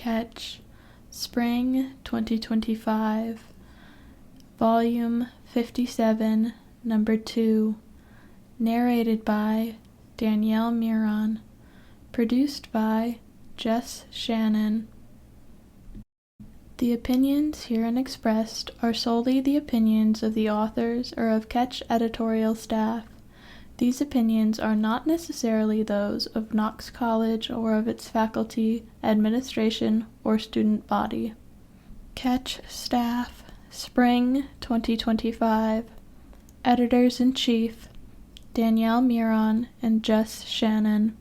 Catch, Spring 2025, Volume 57, Number 2, narrated by Danielle Miron, produced by Jess Shannon. The opinions herein expressed are solely the opinions of the authors or of Catch editorial staff. These opinions are not necessarily those of Knox College or of its faculty, administration, or student body. Catch staff, Spring 2025. Editors-in-Chief, Danielle Miron and Jess Shannon.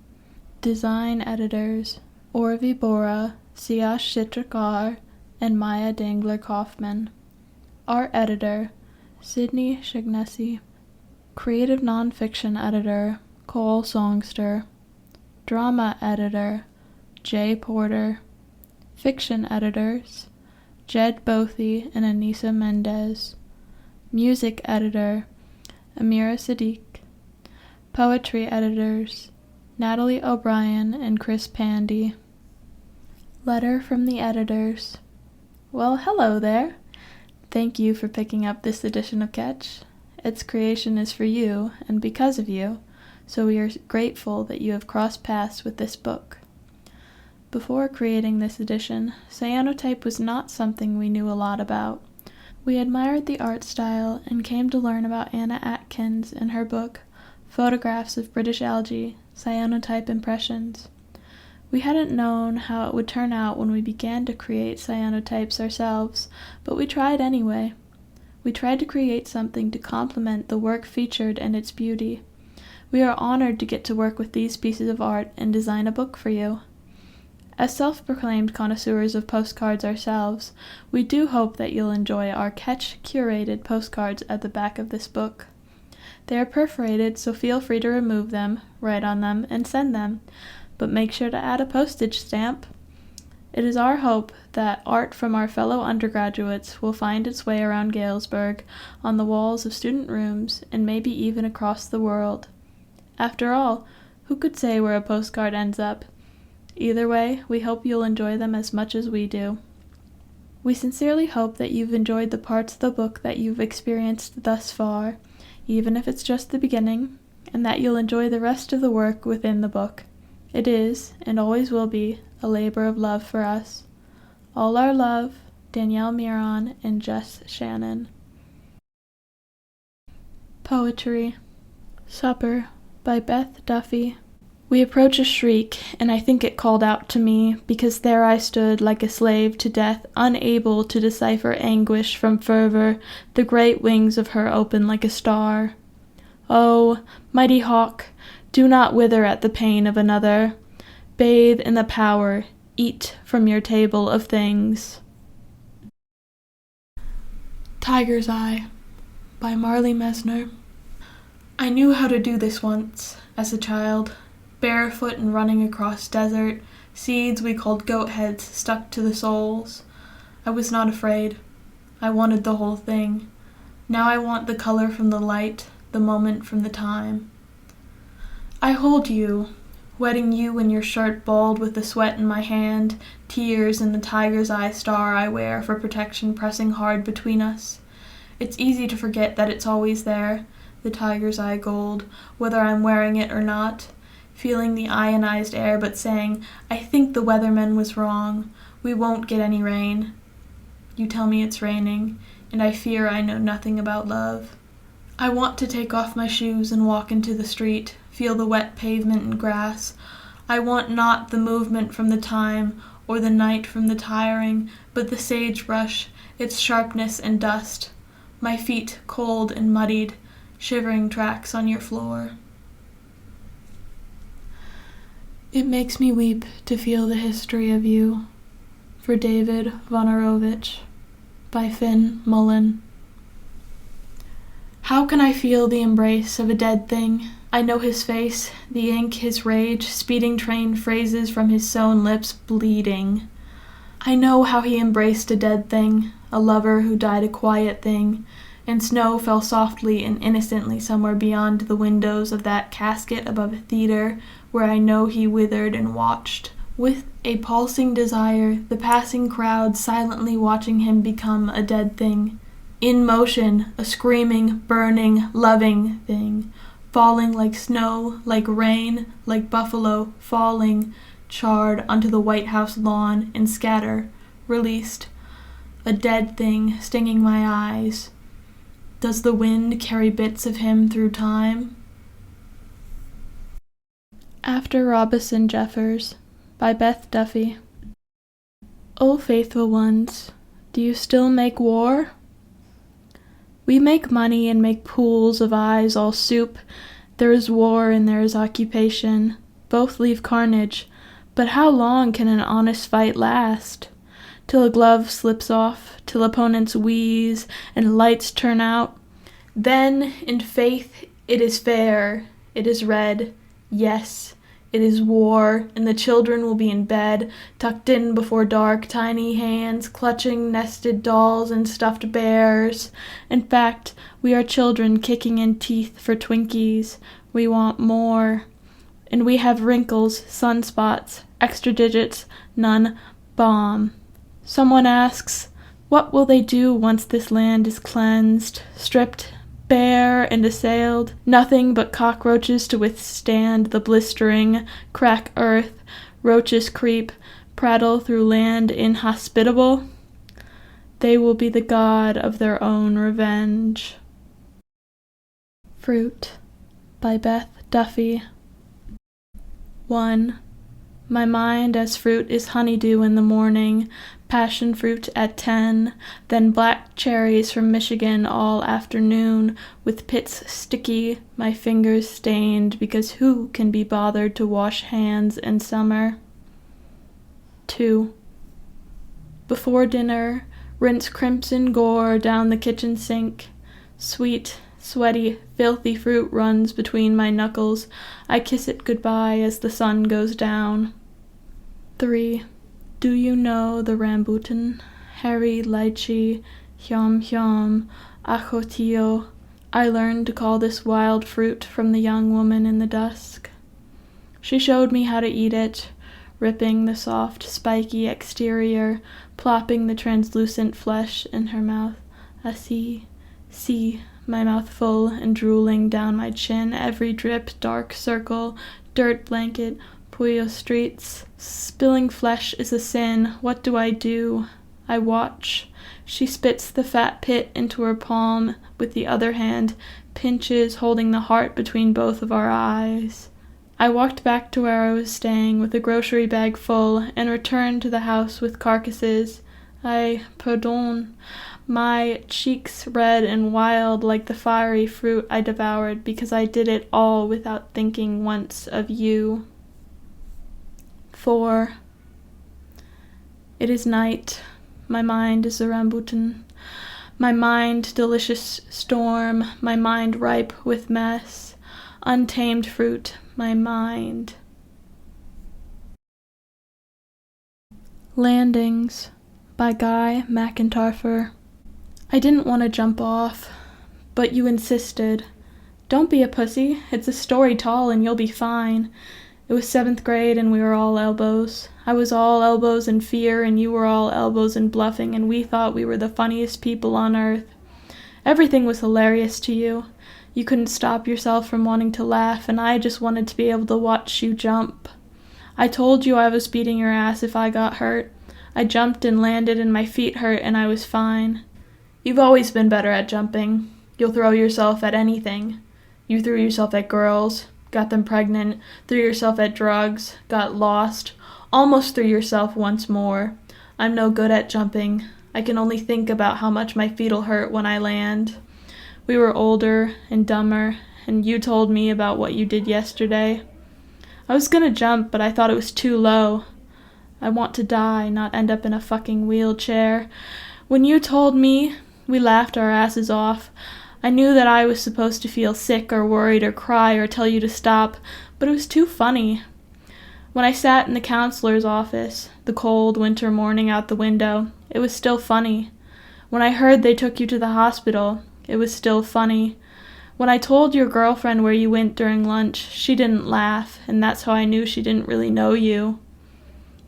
Design editors, Orvi Bora, Siash Chitrakar, and Maya Dangler-Kaufman. Art editor, Sydney Shaughnessy. Creative Nonfiction editor, Cole Songster. Drama editor, Jay Porter. Fiction editors, Jed Bothy and Anissa Mendez. Music editor, Amira Sadiq. Poetry editors, Natalie O'Brien and Chris Pandy. Letter from the editors. Well, hello there. Thank you for picking up this edition of Catch. Its creation is for you, and because of you, so we are grateful that you have crossed paths with this book. Before creating this edition, cyanotype was not something we knew a lot about. We admired the art style and came to learn about Anna Atkins and her book, Photographs of British Algae, Cyanotype Impressions. We hadn't known how it would turn out when we began to create cyanotypes ourselves, but we tried anyway. We tried to create something to complement the work featured and its beauty. We are honored to get to work with these pieces of art and design a book for you. As self-proclaimed connoisseurs of postcards ourselves, we do hope that you'll enjoy our Catch-curated postcards at the back of this book. They are perforated, so feel free to remove them, write on them, and send them, but make sure to add a postage stamp. It is our hope that art from our fellow undergraduates will find its way around Galesburg, on the walls of student rooms, and maybe even across the world. After all, who could say where a postcard ends up? Either way, we hope you'll enjoy them as much as we do. We sincerely hope that you've enjoyed the parts of the book that you've experienced thus far, even if it's just the beginning, and that you'll enjoy the rest of the work within the book. It is, and always will be, a labor of love for us. All our love, Danielle Miron and Jess Shannon. Poetry. Supper by Beth Duffey. We approach a shriek, and I think it called out to me, because there I stood like a slave to death, unable to decipher anguish from fervor, the great wings of her open like a star. Oh, mighty hawk, do not wither at the pain of another. Bathe in the power, eat from your table of things. Tiger's Eye by Marli Messner. I knew how to do this once, as a child, barefoot and running across desert, seeds we called goat heads stuck to the soles. I was not afraid. I wanted the whole thing. Now I want the color from the light, the moment from the time. I hold you, wetting you in your shirt balled with the sweat in my hand, tears in the tiger's eye star I wear for protection pressing hard between us. It's easy to forget that it's always there, the tiger's eye gold, whether I'm wearing it or not, feeling the ionized air but saying, I think the weatherman was wrong, we won't get any rain. You tell me it's raining, and I fear I know nothing about love. I want to take off my shoes and walk into the street, feel the wet pavement and grass. I want not the movement from the time, or the night from the tiring, but the sagebrush, its sharpness and dust. My feet cold and muddied, shivering tracks on your floor. It makes me weep to feel the history of you. For David Vonarovich, by Finn Mullen. How can I feel the embrace of a dead thing? I know his face, the ink, his rage, speeding train phrases from his sewn lips bleeding. I know how he embraced a dead thing, a lover who died a quiet thing, and snow fell softly and innocently somewhere beyond the windows of that casket above a theater where I know he withered and watched, With a pulsing desire, the passing crowd silently watching him become a dead thing. In motion, a screaming, burning, loving thing. Falling like snow, like rain, like buffalo, falling, charred onto the White House lawn and scatter, released. A dead thing stinging my eyes. Does the wind carry bits of him through time? After Robison Jeffers by Beth Duffey. O faithful ones, do you still make war? We make money and make pools of eyes all soup. There is war and there is occupation. Both leave carnage, but how long can an honest fight last? Till a glove slips off, till opponents wheeze and lights turn out. Then, in faith, it is fair, it is red, yes, it is war, and the children will be in bed, tucked in before dark, tiny hands clutching nested dolls and stuffed bears. In fact, we are children kicking in teeth for Twinkies. We want more. And we have wrinkles, sunspots, extra digits, none, bomb. Someone asks, what will they do once this land is cleansed, stripped, bare and assailed? Nothing but cockroaches to withstand the blistering, crack earth, roaches creep, prattle through land inhospitable. They will be the god of their own revenge. Fruit by Beth Duffey. 1. My mind as fruit is honeydew in the morning, passion fruit at 10, then black cherries from Michigan all afternoon, with pits sticky, my fingers stained, because who can be bothered to wash hands in summer? 2. Before dinner, rinse crimson gore down the kitchen sink. Sweet, sweaty, filthy fruit runs between my knuckles. I kiss it goodbye as the sun goes down. 3. Do you know the rambutan? Hairy lychee, hyom hyom, achotio. I learned to call this wild fruit from the young woman in the dusk. She showed me how to eat it, ripping the soft, spiky exterior, plopping the translucent flesh in her mouth. See, my mouth full and drooling down my chin, every drip, dark circle, dirt blanket, Puyo streets. Spilling flesh is a sin. What do? I watch. She spits the fat pit into her palm with the other hand, pinches, holding the heart between both of our eyes. I walked back to where I was staying with a grocery bag full and returned to the house with carcasses. Pardon. My cheeks red and wild like the fiery fruit I devoured because I did it all without thinking once of you. 4. It is night. My mind is a rambutan. My mind delicious storm. My mind ripe with mess. Untamed fruit. My mind. Landings by Guy McEntarffer. I didn't want to jump off, but you insisted. Don't be a pussy. It's a story tall and you'll be fine. It was 7th grade and we were all elbows. I was all elbows and fear and you were all elbows and bluffing, and we thought we were the funniest people on earth. Everything was hilarious to you. You couldn't stop yourself from wanting to laugh, and I just wanted to be able to watch you jump. I told you I was beating your ass if I got hurt. I jumped and landed and my feet hurt and I was fine. You've always been better at jumping. You'll throw yourself at anything. You threw yourself at girls, got them pregnant, threw yourself at drugs, got lost, almost threw yourself once more. I'm no good at jumping. I can only think about how much my feet'll hurt when I land. We were older and dumber, and you told me about what you did yesterday. I was gonna jump, but I thought it was too low. I want to die, not end up in a fucking wheelchair. When you told me, we laughed our asses off. I knew that I was supposed to feel sick or worried or cry or tell you to stop, but it was too funny. When I sat in the counselor's office, the cold winter morning out the window, it was still funny. When I heard they took you to the hospital, it was still funny. When I told your girlfriend where you went during lunch, she didn't laugh, and that's how I knew she didn't really know you.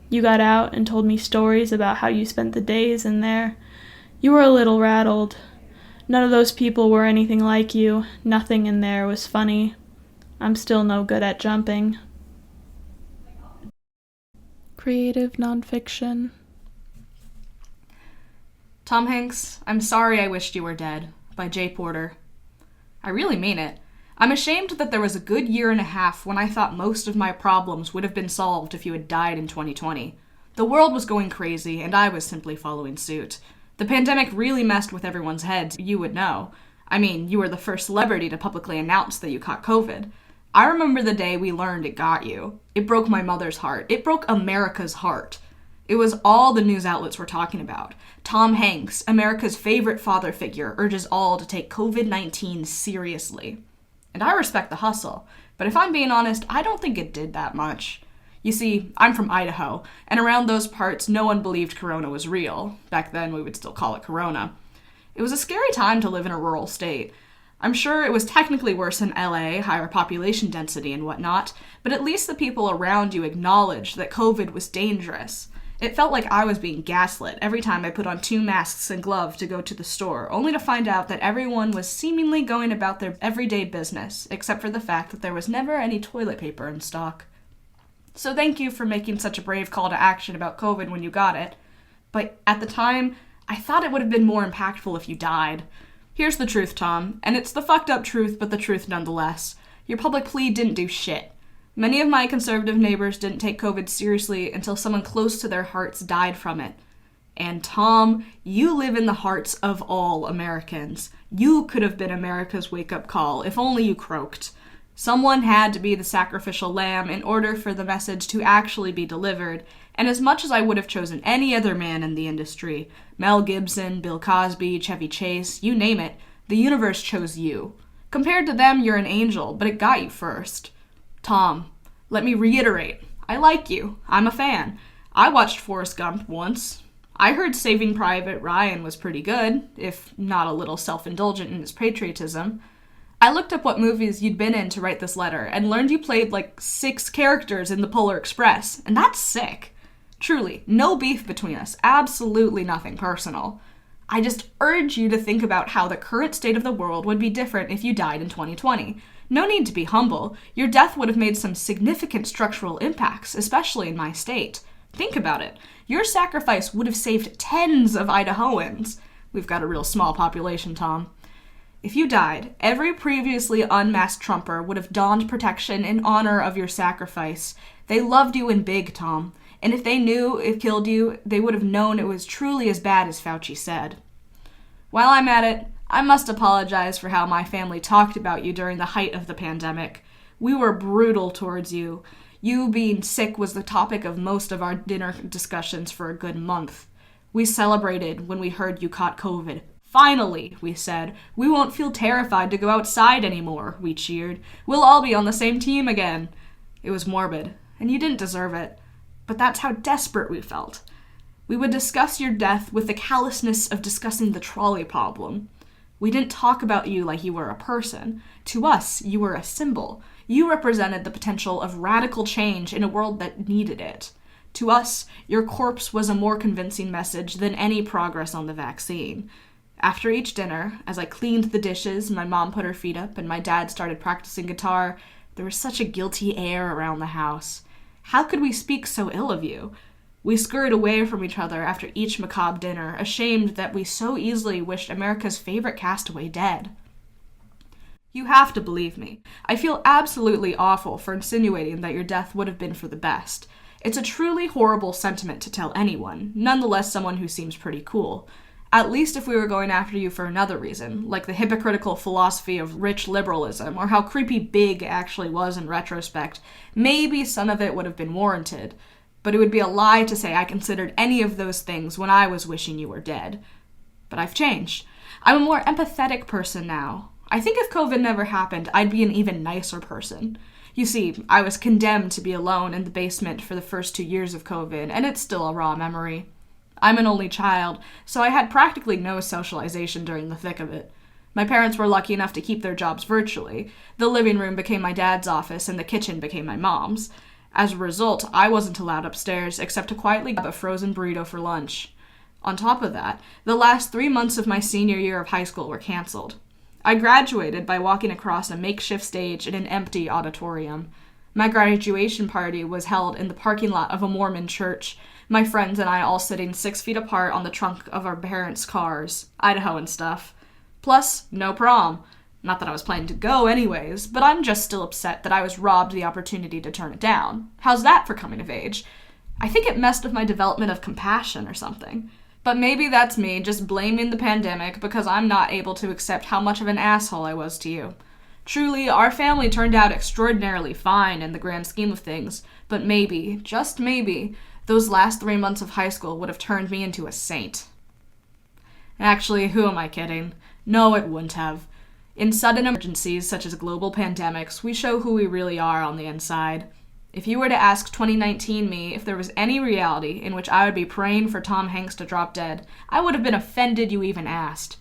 You got out and told me stories about how you spent the days in there. You were a little rattled. None of those people were anything like you. Nothing in there was funny. I'm still no good at jumping. Creative nonfiction. Tom Hanks, I'm sorry I wished you were dead, by J. Porter. I really mean it. I'm ashamed that there was a good year and a half when I thought most of my problems would have been solved if you had died in 2020. The world was going crazy, and I was simply following suit. The pandemic really messed with everyone's heads, you would know. I mean, you were the first celebrity to publicly announce that you caught COVID. I remember the day we learned it got you. It broke my mother's heart. It broke America's heart. It was all the news outlets were talking about. Tom Hanks, America's favorite father figure, urges all to take COVID-19 seriously. And I respect the hustle, but if I'm being honest, I don't think it did that much. You see, I'm from Idaho, and around those parts, no one believed Corona was real. Back then, we would still call it Corona. It was a scary time to live in a rural state. I'm sure it was technically worse in LA, higher population density and whatnot, but at least the people around you acknowledged that COVID was dangerous. It felt like I was being gaslit every time I put on 2 masks and gloves to go to the store, only to find out that everyone was seemingly going about their everyday business, except for the fact that there was never any toilet paper in stock. So thank you for making such a brave call to action about COVID when you got it. But at the time, I thought it would have been more impactful if you died. Here's the truth, Tom, and it's the fucked up truth, but the truth nonetheless. Your public plea didn't do shit. Many of my conservative neighbors didn't take COVID seriously until someone close to their hearts died from it. And Tom, you live in the hearts of all Americans. You could have been America's wake-up call if only you croaked. Someone had to be the sacrificial lamb in order for the message to actually be delivered, and as much as I would have chosen any other man in the industry, Mel Gibson, Bill Cosby, Chevy Chase, you name it, the universe chose you. Compared to them, you're an angel, but it got you first. Tom, let me reiterate, I like you. I'm a fan. I watched Forrest Gump once. I heard Saving Private Ryan was pretty good, if not a little self-indulgent in his patriotism. I looked up what movies you'd been in to write this letter, and learned you played like 6 characters in The Polar Express, and that's sick. Truly, no beef between us, absolutely nothing personal. I just urge you to think about how the current state of the world would be different if you died in 2020. No need to be humble. Your death would have made some significant structural impacts, especially in my state. Think about it. Your sacrifice would have saved tens of Idahoans. We've got a real small population, Tom. If you died, every previously unmasked Trumper would have donned protection in honor of your sacrifice. They loved you in big, Tom. And if they knew it killed you, they would have known it was truly as bad as Fauci said. While I'm at it, I must apologize for how my family talked about you during the height of the pandemic. We were brutal towards you. You being sick was the topic of most of our dinner discussions for a good month. We celebrated when we heard you caught COVID. Finally, we said, we won't feel terrified to go outside anymore, we cheered. We'll all be on the same team again. It was morbid, and you didn't deserve it. But that's how desperate we felt. We would discuss your death with the callousness of discussing the trolley problem. We didn't talk about you like you were a person. To us, you were a symbol. You represented the potential of radical change in a world that needed it. To us, your corpse was a more convincing message than any progress on the vaccine. After each dinner, as I cleaned the dishes, my mom put her feet up and my dad started practicing guitar, there was such a guilty air around the house. How could we speak so ill of you? We scurried away from each other after each macabre dinner, ashamed that we so easily wished America's favorite castaway dead. You have to believe me. I feel absolutely awful for insinuating that your death would have been for the best. It's a truly horrible sentiment to tell anyone, nonetheless someone who seems pretty cool. At least if we were going after you for another reason, like the hypocritical philosophy of rich liberalism, or how creepy big actually was in retrospect, maybe some of it would have been warranted. But it would be a lie to say I considered any of those things when I was wishing you were dead. But I've changed. I'm a more empathetic person now. I think if COVID never happened, I'd be an even nicer person. You see, I was condemned to be alone in the basement for the first 2 years of COVID, and it's still a raw memory. I'm an only child, so I had practically no socialization during the thick of it. My parents were lucky enough to keep their jobs virtually. The living room became my dad's office, and the kitchen became my mom's. As a result, I wasn't allowed upstairs except to quietly grab a frozen burrito for lunch. On top of that, the last 3 months of my senior year of high school were canceled. I graduated by walking across a makeshift stage in an empty auditorium. My graduation party was held in the parking lot of a Mormon church, my friends and I all sitting 6 feet apart on the trunk of our parents' cars, Idaho and stuff. Plus, no prom. Not that I was planning to go anyways, but I'm just still upset that I was robbed the opportunity to turn it down. How's that for coming of age? I think it messed with my development of compassion or something. But maybe that's me just blaming the pandemic because I'm not able to accept how much of an asshole I was to you. Truly, our family turned out extraordinarily fine in the grand scheme of things, but maybe, just maybe, those last 3 months of high school would have turned me into a saint. Actually, who am I kidding? No, it wouldn't have. In sudden emergencies such as global pandemics, we show who we really are on the inside. If you were to ask 2019 me if there was any reality in which I would be praying for Tom Hanks to drop dead, I would have been offended you even asked.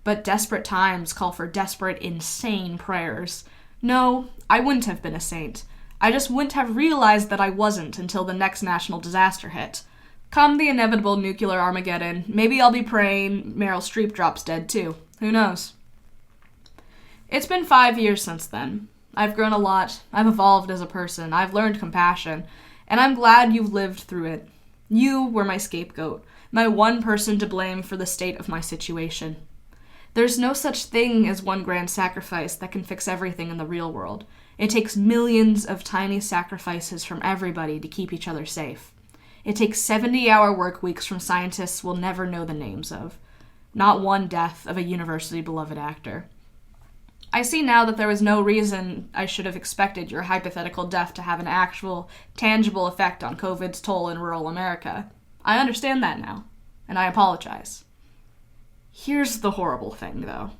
But desperate times call for desperate, insane prayers. No, I wouldn't have been a saint. I just wouldn't have realized that I wasn't until the next national disaster hit. Come the inevitable nuclear Armageddon, maybe I'll be praying Meryl Streep drops dead too. Who knows? It's been 5 years since then. I've grown a lot, I've evolved as a person, I've learned compassion, and I'm glad you've lived through it. You were my scapegoat, my one person to blame for the state of my situation. There's no such thing as one grand sacrifice that can fix everything in the real world. It takes millions of tiny sacrifices from everybody to keep each other safe. It takes 70-hour work weeks from scientists we'll never know the names of. Not one death of a universally beloved actor. I see now that there was no reason I should have expected your hypothetical death to have an actual, tangible effect on COVID's toll in rural America. I understand that now, and I apologize. Here's the horrible thing, though.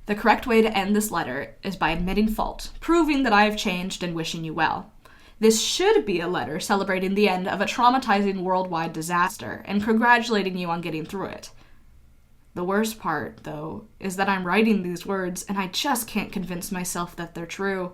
The correct way to end this letter is by admitting fault, proving that I have changed and wishing you well. This should be a letter celebrating the end of a traumatizing worldwide disaster and congratulating you on getting through it. The worst part, though, is that I'm writing these words and I just can't convince myself that they're true.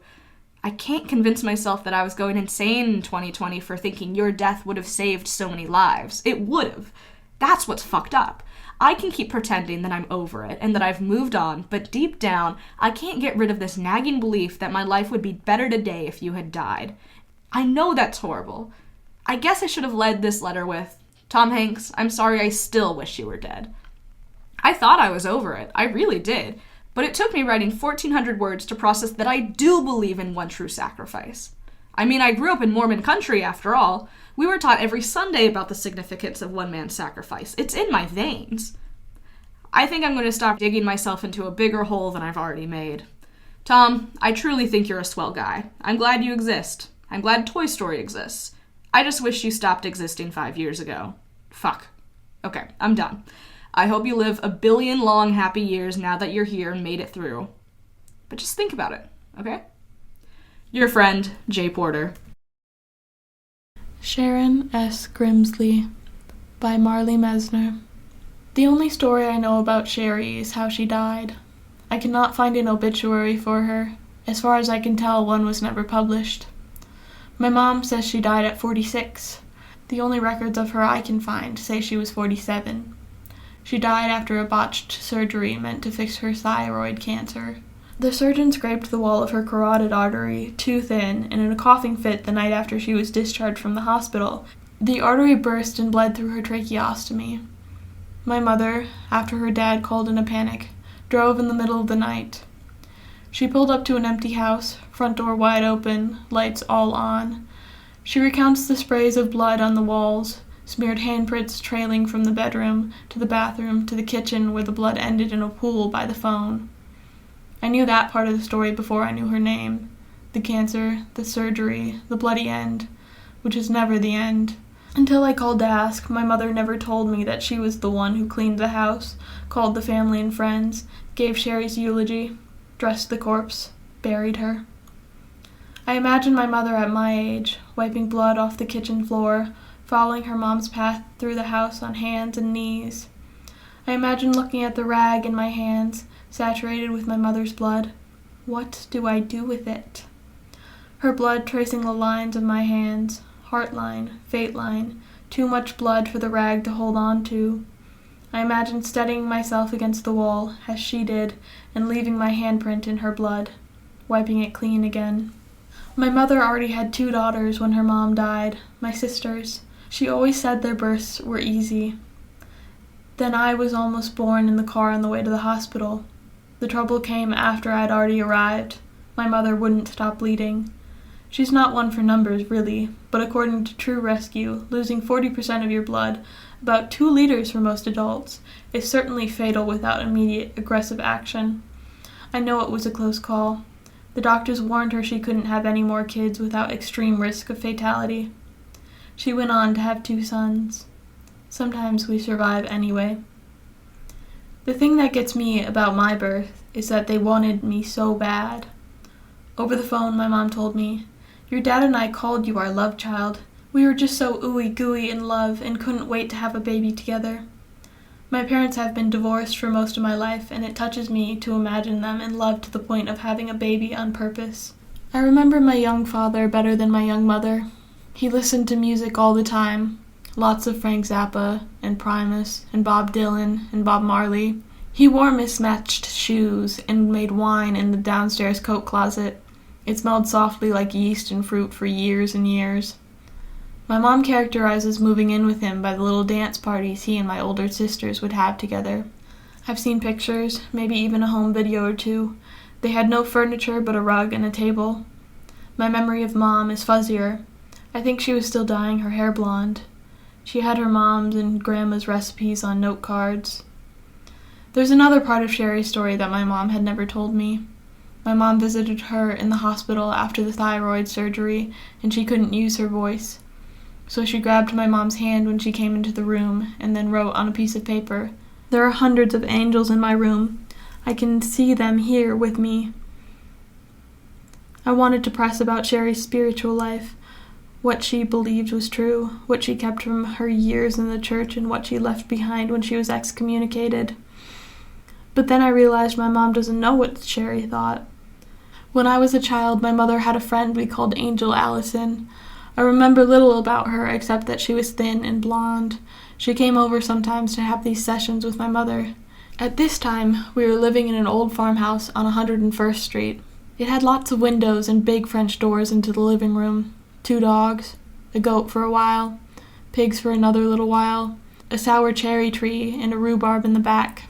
I can't convince myself that I was going insane in 2020 for thinking your death would have saved so many lives. It would have. That's what's fucked up. I can keep pretending that I'm over it and that I've moved on, but deep down, I can't get rid of this nagging belief that my life would be better today if you had died. I know that's horrible. I guess I should have led this letter with, Tom Hanks, I'm sorry I still wish you were dead. I thought I was over it. I really did. But it took me writing 1,400 words to process that I do believe in one true sacrifice. I mean, I grew up in Mormon country, after all. We were taught every Sunday about the significance of one man's sacrifice. It's in my veins. I think I'm going to stop digging myself into a bigger hole than I've already made. Tom, I truly think you're a swell guy. I'm glad you exist. I'm glad Toy Story exists. I just wish you stopped existing 5 years ago. Fuck. Okay, I'm done. I hope you live 1 billion long happy years now that you're here and made it through. But just think about it, okay? Your friend, J. Porter. Sharon S. Grimsley by Marli Messner. The only story I know about Sherry is how she died. I cannot find an obituary for her. As far as I can tell, one was never published. My mom says she died at 46. The only records of her I can find say she was 47. She died after a botched surgery meant to fix her thyroid cancer. The surgeon scraped the wall of her carotid artery too thin, and in a coughing fit the night after she was discharged from the hospital, the artery burst and bled through her tracheostomy. My mother, after her dad called in a panic, drove in the middle of the night. She pulled up to an empty house, front door wide open, lights all on. She recounts the sprays of blood on the walls, smeared handprints trailing from the bedroom to the bathroom to the kitchen where the blood ended in a pool by the phone. I knew that part of the story before I knew her name. The cancer, the surgery, the bloody end, which is never the end. Until I called to ask, my mother never told me that she was the one who cleaned the house, called the family and friends, gave Sherry's eulogy, dressed the corpse, buried her. I imagine my mother at my age, wiping blood off the kitchen floor, following her mom's path through the house on hands and knees. I imagine looking at the rag in my hands, saturated with my mother's blood. What do I do with it? her blood tracing the lines of my hands, heart line, fate line, too much blood for the rag to hold on to. I imagined steadying myself against the wall, as she did, and leaving my handprint in her blood, wiping it clean again. My mother already had 2 daughters when her mom died, my sisters. She always said their births were easy. Then I was almost born in the car on the way to the hospital. The trouble came after I'd already arrived. My mother wouldn't stop bleeding. She's not one for numbers, really, but according to True Rescue, losing 40% of your blood, about 2 liters for most adults, is certainly fatal without immediate aggressive action. I know it was a close call. The doctors warned her she couldn't have any more kids without extreme risk of fatality. She went on to have 2 sons. Sometimes we survive anyway. The thing that gets me about my birth is that they wanted me so bad. Over the phone, my mom told me, "Your dad and I called you our love child. We were just so ooey-gooey in love and couldn't wait to have a baby together." My parents have been divorced for most of my life, and it touches me to imagine them in love to the point of having a baby on purpose. I remember my young father better than my young mother. He listened to music all the time. Lots of Frank Zappa, and Primus, and Bob Dylan, and Bob Marli. He wore mismatched shoes and made wine in the downstairs coat closet. It smelled softly like yeast and fruit for years and years. My mom characterizes moving in with him by the little dance parties he and my older sisters would have together. I've seen pictures, maybe even a home video or 2. They had no furniture but a rug and a table. My memory of Mom is fuzzier. I think she was still dyeing her hair blonde. She had her mom's and grandma's recipes on note cards. There's another part of Sherry's story that my mom had never told me. My mom visited her in the hospital after the thyroid surgery, and she couldn't use her voice. So she grabbed my mom's hand when she came into the room and then wrote on a piece of paper, "There are hundreds of angels in my room. I can see them here with me." I wanted to press about Sherry's spiritual life, what she believed was true, what she kept from her years in the church, and what she left behind when she was excommunicated. But then I realized my mom doesn't know what Sherry thought. When I was a child, my mother had a friend we called Angel Allison. I remember little about her except that she was thin and blonde. She came over sometimes to have these sessions with my mother. At this time, we were living in an old farmhouse on 101st Street. It had lots of windows and big French doors into the living room. 2 dogs, a goat for a while, pigs for another little while, a sour cherry tree, and a rhubarb in the back.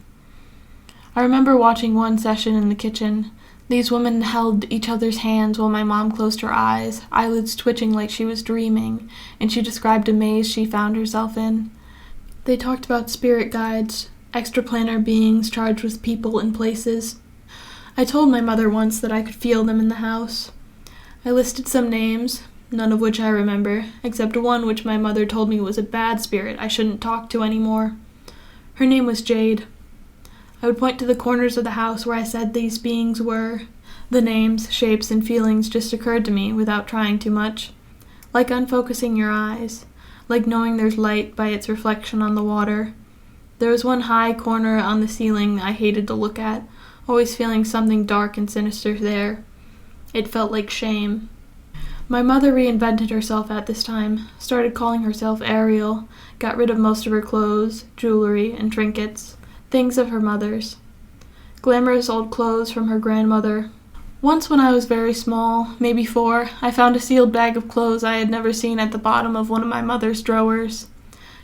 I remember watching one session in the kitchen. These women held each other's hands while my mom closed her eyes, eyelids twitching like she was dreaming, and she described a maze she found herself in. They talked about spirit guides, extraplanar beings charged with people and places. I told my mother once that I could feel them in the house. I listed some names, none of which I remember, except one which my mother told me was a bad spirit I shouldn't talk to anymore. Her name was Jade. I would point to the corners of the house where I said these beings were. The names, shapes, and feelings just occurred to me without trying too much. Like unfocusing your eyes, like knowing there's light by its reflection on the water. There was one high corner on the ceiling I hated to look at, always feeling something dark and sinister there. It felt like shame. My mother reinvented herself at this time, started calling herself Ariel, got rid of most of her clothes, jewelry, and trinkets, things of her mother's. Glamorous old clothes from her grandmother. Once when I was very small, maybe 4, I found a sealed bag of clothes I had never seen at the bottom of one of my mother's drawers.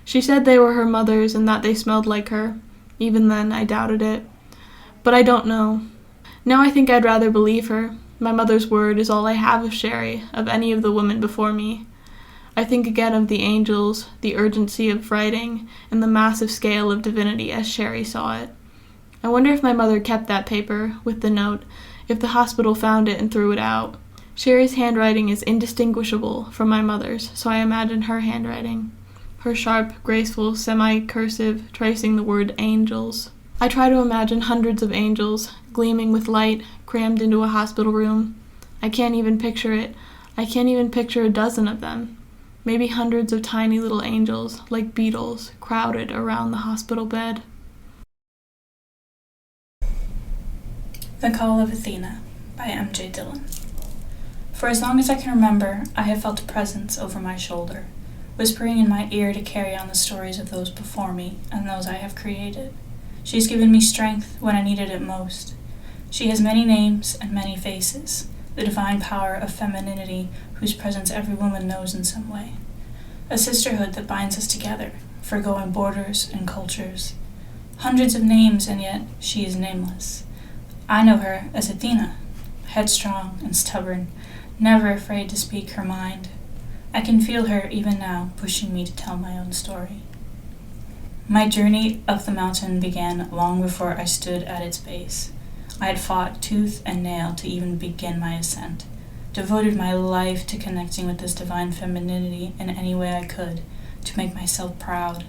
She said they were her mother's and that they smelled like her. Even then, I doubted it. But I don't know. Now I think I'd rather believe her. My mother's word is all I have of Sherry, of any of the women before me. I think again of the angels, the urgency of writing, and the massive scale of divinity as Sherry saw it. I wonder if my mother kept that paper, with the note, if the hospital found it and threw it out. Sherry's handwriting is indistinguishable from my mother's, so I imagine her handwriting. Her sharp, graceful, semi-cursive, tracing the word angels. I try to imagine hundreds of angels, gleaming with light, crammed into a hospital room. I can't even picture it. I can't even picture a dozen of them. Maybe hundreds of tiny little angels, like beetles, crowded around the hospital bed. The Call of Athena by M.J. Dillon. For as long as I can remember, I have felt a presence over my shoulder, whispering in my ear to carry on the stories of those before me and those I have created. She has given me strength when I needed it most. She has many names and many faces, the divine power of femininity whose presence every woman knows in some way. A sisterhood that binds us together, forgoing borders and cultures. Hundreds of names, and yet she is nameless. I know her as Athena, headstrong and stubborn, never afraid to speak her mind. I can feel her even now pushing me to tell my own story. My journey up the mountain began long before I stood at its base. I had fought tooth and nail to even begin my ascent, devoted my life to connecting with this divine femininity in any way I could, to make myself proud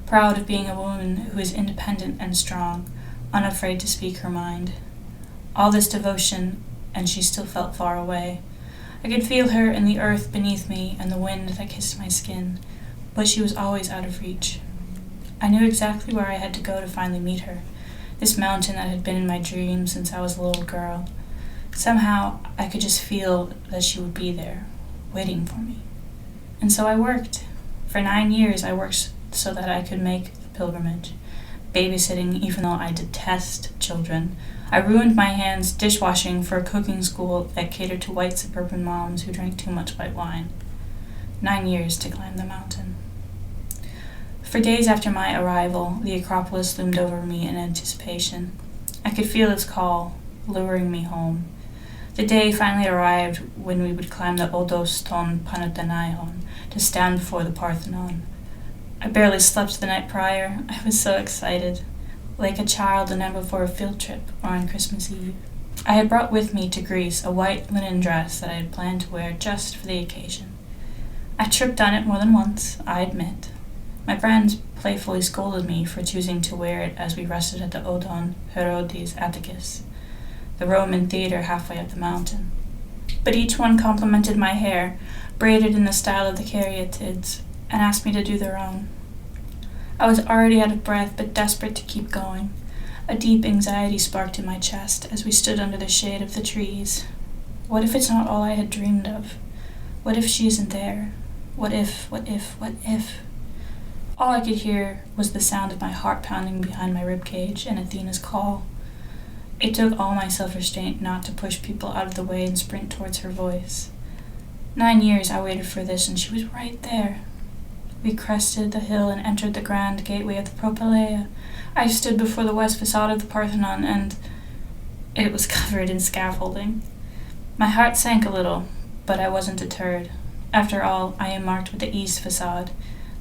of being a woman who is independent and strong, unafraid to speak her mind. All this devotion, and she still felt far away. I could feel her in the earth beneath me and the wind that kissed my skin, but she was always out of reach. I knew exactly where I had to go to finally meet her, this mountain that had been in my dreams since I was a little girl. Somehow, I could just feel that she would be there, waiting for me. And so I worked. For 9 years, I worked so that I could make the pilgrimage, babysitting even though I detest children. I ruined my hands dishwashing for a cooking school that catered to white suburban moms who drank too much white wine. 9 years to climb the mountain. For days after my arrival, the Acropolis loomed over me in anticipation. I could feel its call, luring me home. The day finally arrived when we would climb the Odos ton Panathinaikon to stand before the Parthenon. I barely slept the night prior. I was so excited, like a child the night before a field trip or on Christmas Eve. I had brought with me to Greece a white linen dress that I had planned to wear just for the occasion. I tripped on it more than once, I admit. My friends playfully scolded me for choosing to wear it as we rested at the Odon Herodes Atticus, the Roman theater halfway up the mountain. But each one complimented my hair, braided in the style of the caryatids, and asked me to do their own. I was already out of breath, but desperate to keep going. A deep anxiety sparked in my chest as we stood under the shade of the trees. What if it's not all I had dreamed of? What if she isn't there? What if? All I could hear was the sound of my heart pounding behind my ribcage and Athena's call. It took all my self-restraint not to push people out of the way and sprint towards her voice. 9 years I waited for this, and she was right there. We crested the hill and entered the grand gateway of the Propylaea. I stood before the west facade of the Parthenon, and it was covered in scaffolding. My heart sank a little, but I wasn't deterred. After all, I am marked with the east facade,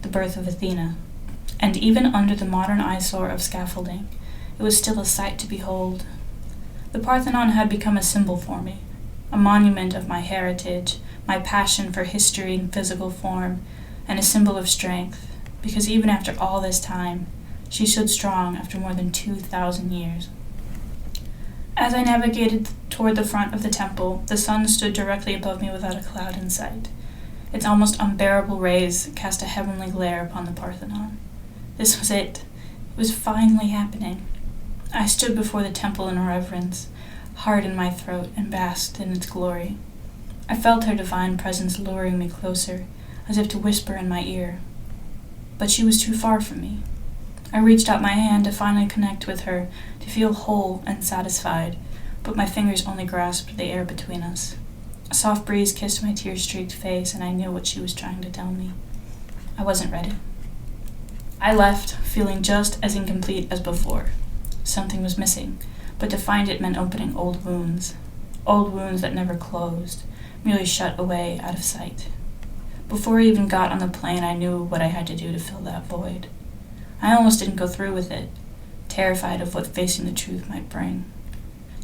the birth of Athena. And even under the modern eyesore of scaffolding, it was still a sight to behold. The Parthenon had become a symbol for me, a monument of my heritage, my passion for history and physical form, and a symbol of strength, because even after all this time, she stood strong after more than 2,000 years. As I navigated toward the front of the temple, the sun stood directly above me without a cloud in sight. Its almost unbearable rays cast a heavenly glare upon the Parthenon. This was it. It was finally happening. I stood before the temple in reverence, heart in my throat, and basked in its glory. I felt her divine presence luring me closer, as if to whisper in my ear. But she was too far from me. I reached out my hand to finally connect with her, to feel whole and satisfied, but my fingers only grasped the air between us. A soft breeze kissed my tear-streaked face, and I knew what she was trying to tell me. I wasn't ready. I left, feeling just as incomplete as before. Something was missing, but to find it meant opening old wounds that never closed, merely shut away out of sight. Before I even got on the plane, I knew what I had to do to fill that void. I almost didn't go through with it, terrified of what facing the truth might bring.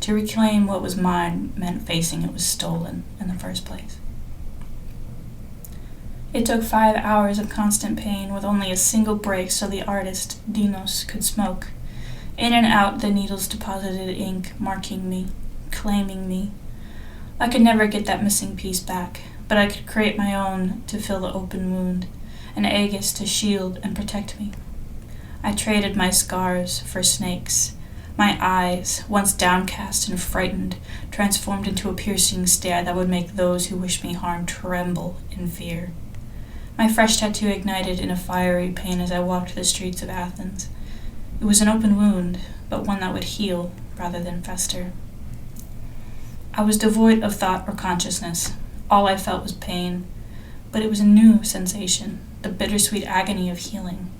To reclaim what was mine meant facing it was stolen in the first place. It took 5 hours of constant pain with only a single break so the artist, Dinos, could smoke. In and out the needles deposited ink, marking me, claiming me. I could never get that missing piece back, but I could create my own to fill the open wound, an aegis to shield and protect me. I traded my scars for snakes. My eyes, once downcast and frightened, transformed into a piercing stare that would make those who wish me harm tremble in fear. My fresh tattoo ignited in a fiery pain as I walked the streets of Athens. It was an open wound, but one that would heal rather than fester. I was devoid of thought or consciousness. All I felt was pain, but it was a new sensation, the bittersweet agony of healing.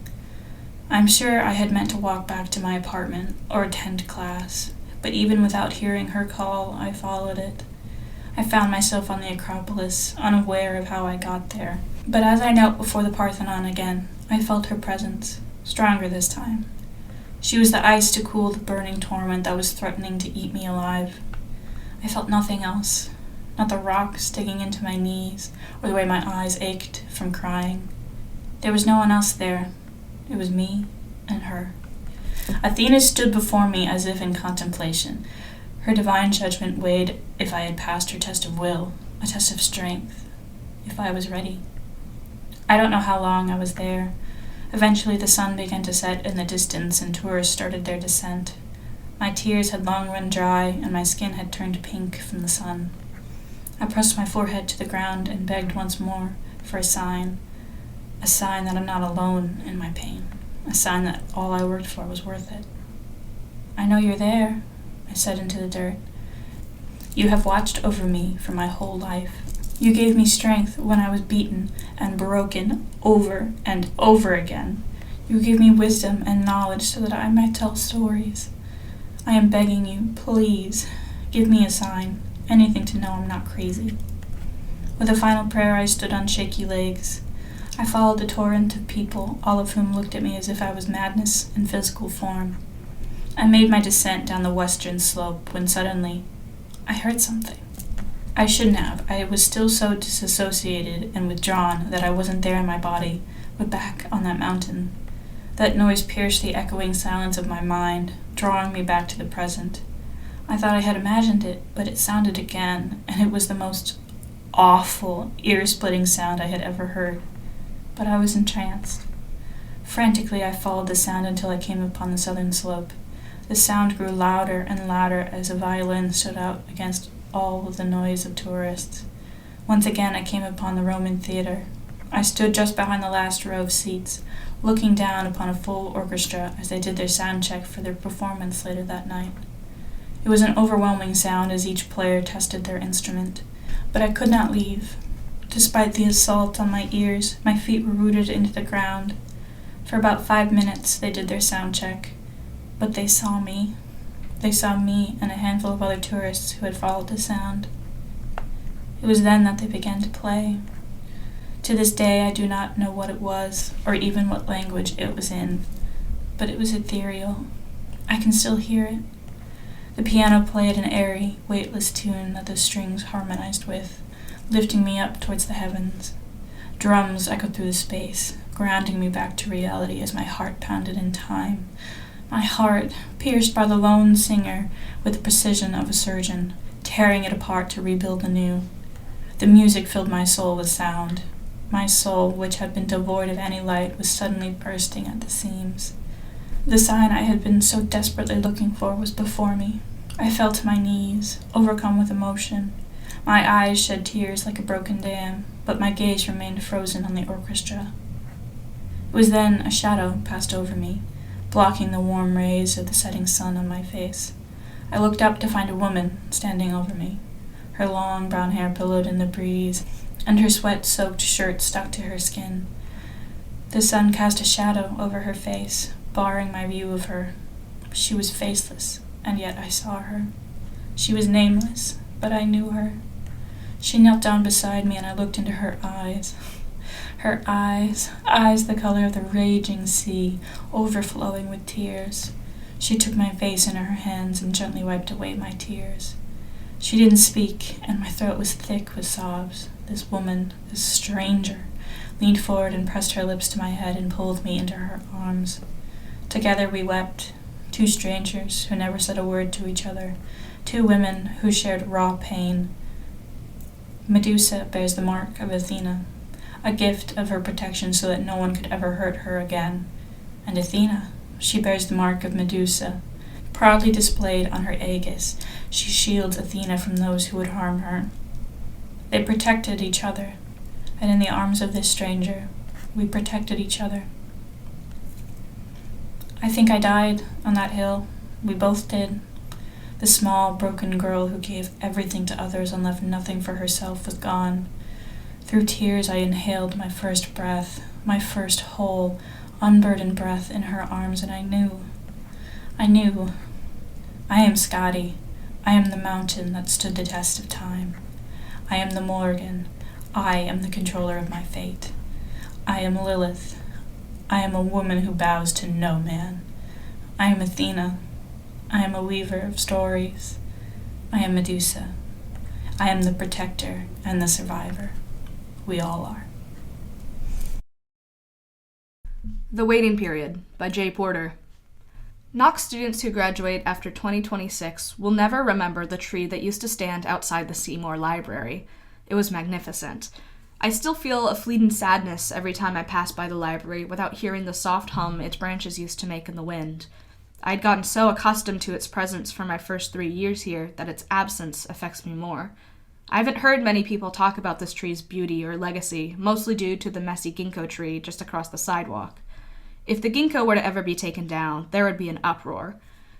I'm sure I had meant to walk back to my apartment or attend class, but even without hearing her call, I followed it. I found myself on the Acropolis, unaware of how I got there. But as I knelt before the Parthenon again, I felt her presence, stronger this time. She was the ice to cool the burning torment that was threatening to eat me alive. I felt nothing else, not the rocks digging into my knees or the way my eyes ached from crying. There was no one else there. It was me and her. Athena stood before me as if in contemplation. Her divine judgment weighed if I had passed her test of will, a test of strength, if I was ready. I don't know how long I was there. Eventually the sun began to set in the distance and tourists started their descent. My tears had long run dry and my skin had turned pink from the sun. I pressed my forehead to the ground and begged once more for a sign that I'm not alone in my pain, a sign that all I worked for was worth it. I know you're there, I said into the dirt. You have watched over me for my whole life. You gave me strength when I was beaten and broken over and over again. You gave me wisdom and knowledge so that I might tell stories. I am begging you, please, give me a sign, anything to know I'm not crazy. With a final prayer, I stood on shaky legs. I followed the torrent of people, all of whom looked at me as if I was madness in physical form. I made my descent down the western slope when suddenly I heard something. I shouldn't have. I was still so disassociated and withdrawn that I wasn't there in my body, but back on that mountain. That noise pierced the echoing silence of my mind, drawing me back to the present. I thought I had imagined it, but it sounded again, and it was the most awful, ear-splitting sound I had ever heard. But I was entranced. Frantically, I followed the sound until I came upon the southern slope. The sound grew louder and louder as a violin stood out against all of the noise of tourists. Once again, I came upon the Roman theater. I stood just behind the last row of seats, looking down upon a full orchestra as they did their sound check for their performance later that night. It was an overwhelming sound as each player tested their instrument, but I could not leave. Despite the assault on my ears, my feet were rooted into the ground. For about 5 minutes, they did their sound check, but they saw me. They saw me and a handful of other tourists who had followed the sound. It was then that they began to play. To this day, I do not know what it was, or even what language it was in, but it was ethereal. I can still hear it. The piano played an airy, weightless tune that the strings harmonized with, lifting me up towards the heavens. Drums echoed through the space, grounding me back to reality as my heart pounded in time. My heart, pierced by the lone singer with the precision of a surgeon, tearing it apart to rebuild anew. The music filled my soul with sound. My soul, which had been devoid of any light, was suddenly bursting at the seams. The sign I had been so desperately looking for was before me. I fell to my knees, overcome with emotion. My eyes shed tears like a broken dam, but my gaze remained frozen on the orchestra. It was then a shadow passed over me, blocking the warm rays of the setting sun on my face. I looked up to find a woman standing over me. Her long brown hair billowed in the breeze, and her sweat-soaked shirt stuck to her skin. The sun cast a shadow over her face, barring my view of her. She was faceless, and yet I saw her. She was nameless, but I knew her. She knelt down beside me, and I looked into her eyes. Her eyes the color of the raging sea, overflowing with tears. She took my face in her hands and gently wiped away my tears. She didn't speak, and my throat was thick with sobs. This woman, this stranger, leaned forward and pressed her lips to my head and pulled me into her arms. Together we wept, two strangers who never said a word to each other, two women who shared raw pain. Medusa bears the mark of Athena, a gift of her protection so that no one could ever hurt her again. And Athena, she bears the mark of Medusa, Proudly displayed on her aegis, she shields Athena from those who would harm her. They protected each other, and in the arms of this stranger, we protected each other. I think I died on that hill. We both did. The small, broken girl who gave everything to others and left nothing for herself was gone. Through tears I inhaled my first breath, my first whole, unburdened breath in her arms, and I knew. I am Scotty. I am the mountain that stood the test of time. I am the Morgan. I am the controller of my fate. I am Lilith. I am a woman who bows to no man. I am Athena. I am a weaver of stories. I am Medusa. I am the protector and the survivor. We all are. The Waiting Period by J. Porter. Knox students who graduate after 2026 will never remember the tree that used to stand outside the Seymour Library. It was magnificent. I still feel a fleeting sadness every time I pass by the library without hearing the soft hum its branches used to make in the wind. I had gotten so accustomed to its presence for my first 3 years here that its absence affects me more. I haven't heard many people talk about this tree's beauty or legacy, mostly due to the messy ginkgo tree just across the sidewalk. If the ginkgo were to ever be taken down, there would be an uproar.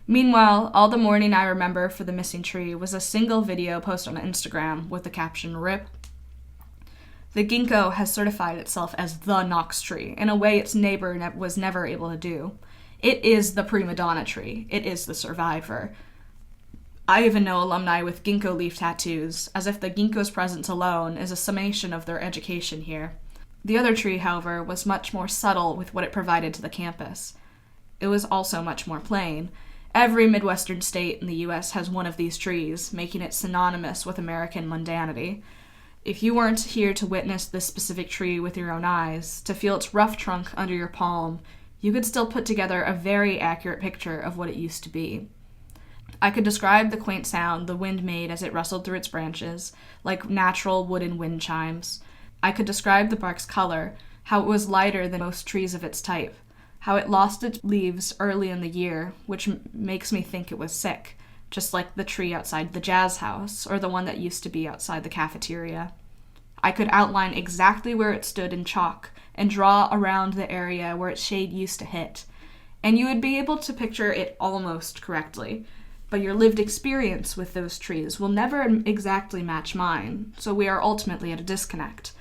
Meanwhile, all the mourning I remember for the missing tree was a single video posted on Instagram with the caption, "RIP." The ginkgo has certified itself as the Knox tree, in a way its neighbor was never able to do. It is the prima donna tree. It is the survivor. I even know alumni with ginkgo leaf tattoos, as if the ginkgo's presence alone is a summation of their education here. The other tree, however, was much more subtle with what it provided to the campus. It was also much more plain. Every Midwestern state in the U.S. has one of these trees, making it synonymous with American mundanity. If you weren't here to witness this specific tree with your own eyes, to feel its rough trunk under your palm, you could still put together a very accurate picture of what it used to be. I could describe the quaint sound the wind made as it rustled through its branches, like natural wooden wind chimes. I could describe the bark's color, how it was lighter than most trees of its type, how it lost its leaves early in the year, which makes me think it was sick, just like the tree outside the jazz house, or the one that used to be outside the cafeteria. I could outline exactly where it stood in chalk, and draw around the area where its shade used to hit, and you would be able to picture it almost correctly. But your lived experience with those trees will never exactly match mine, so we are ultimately at a disconnect.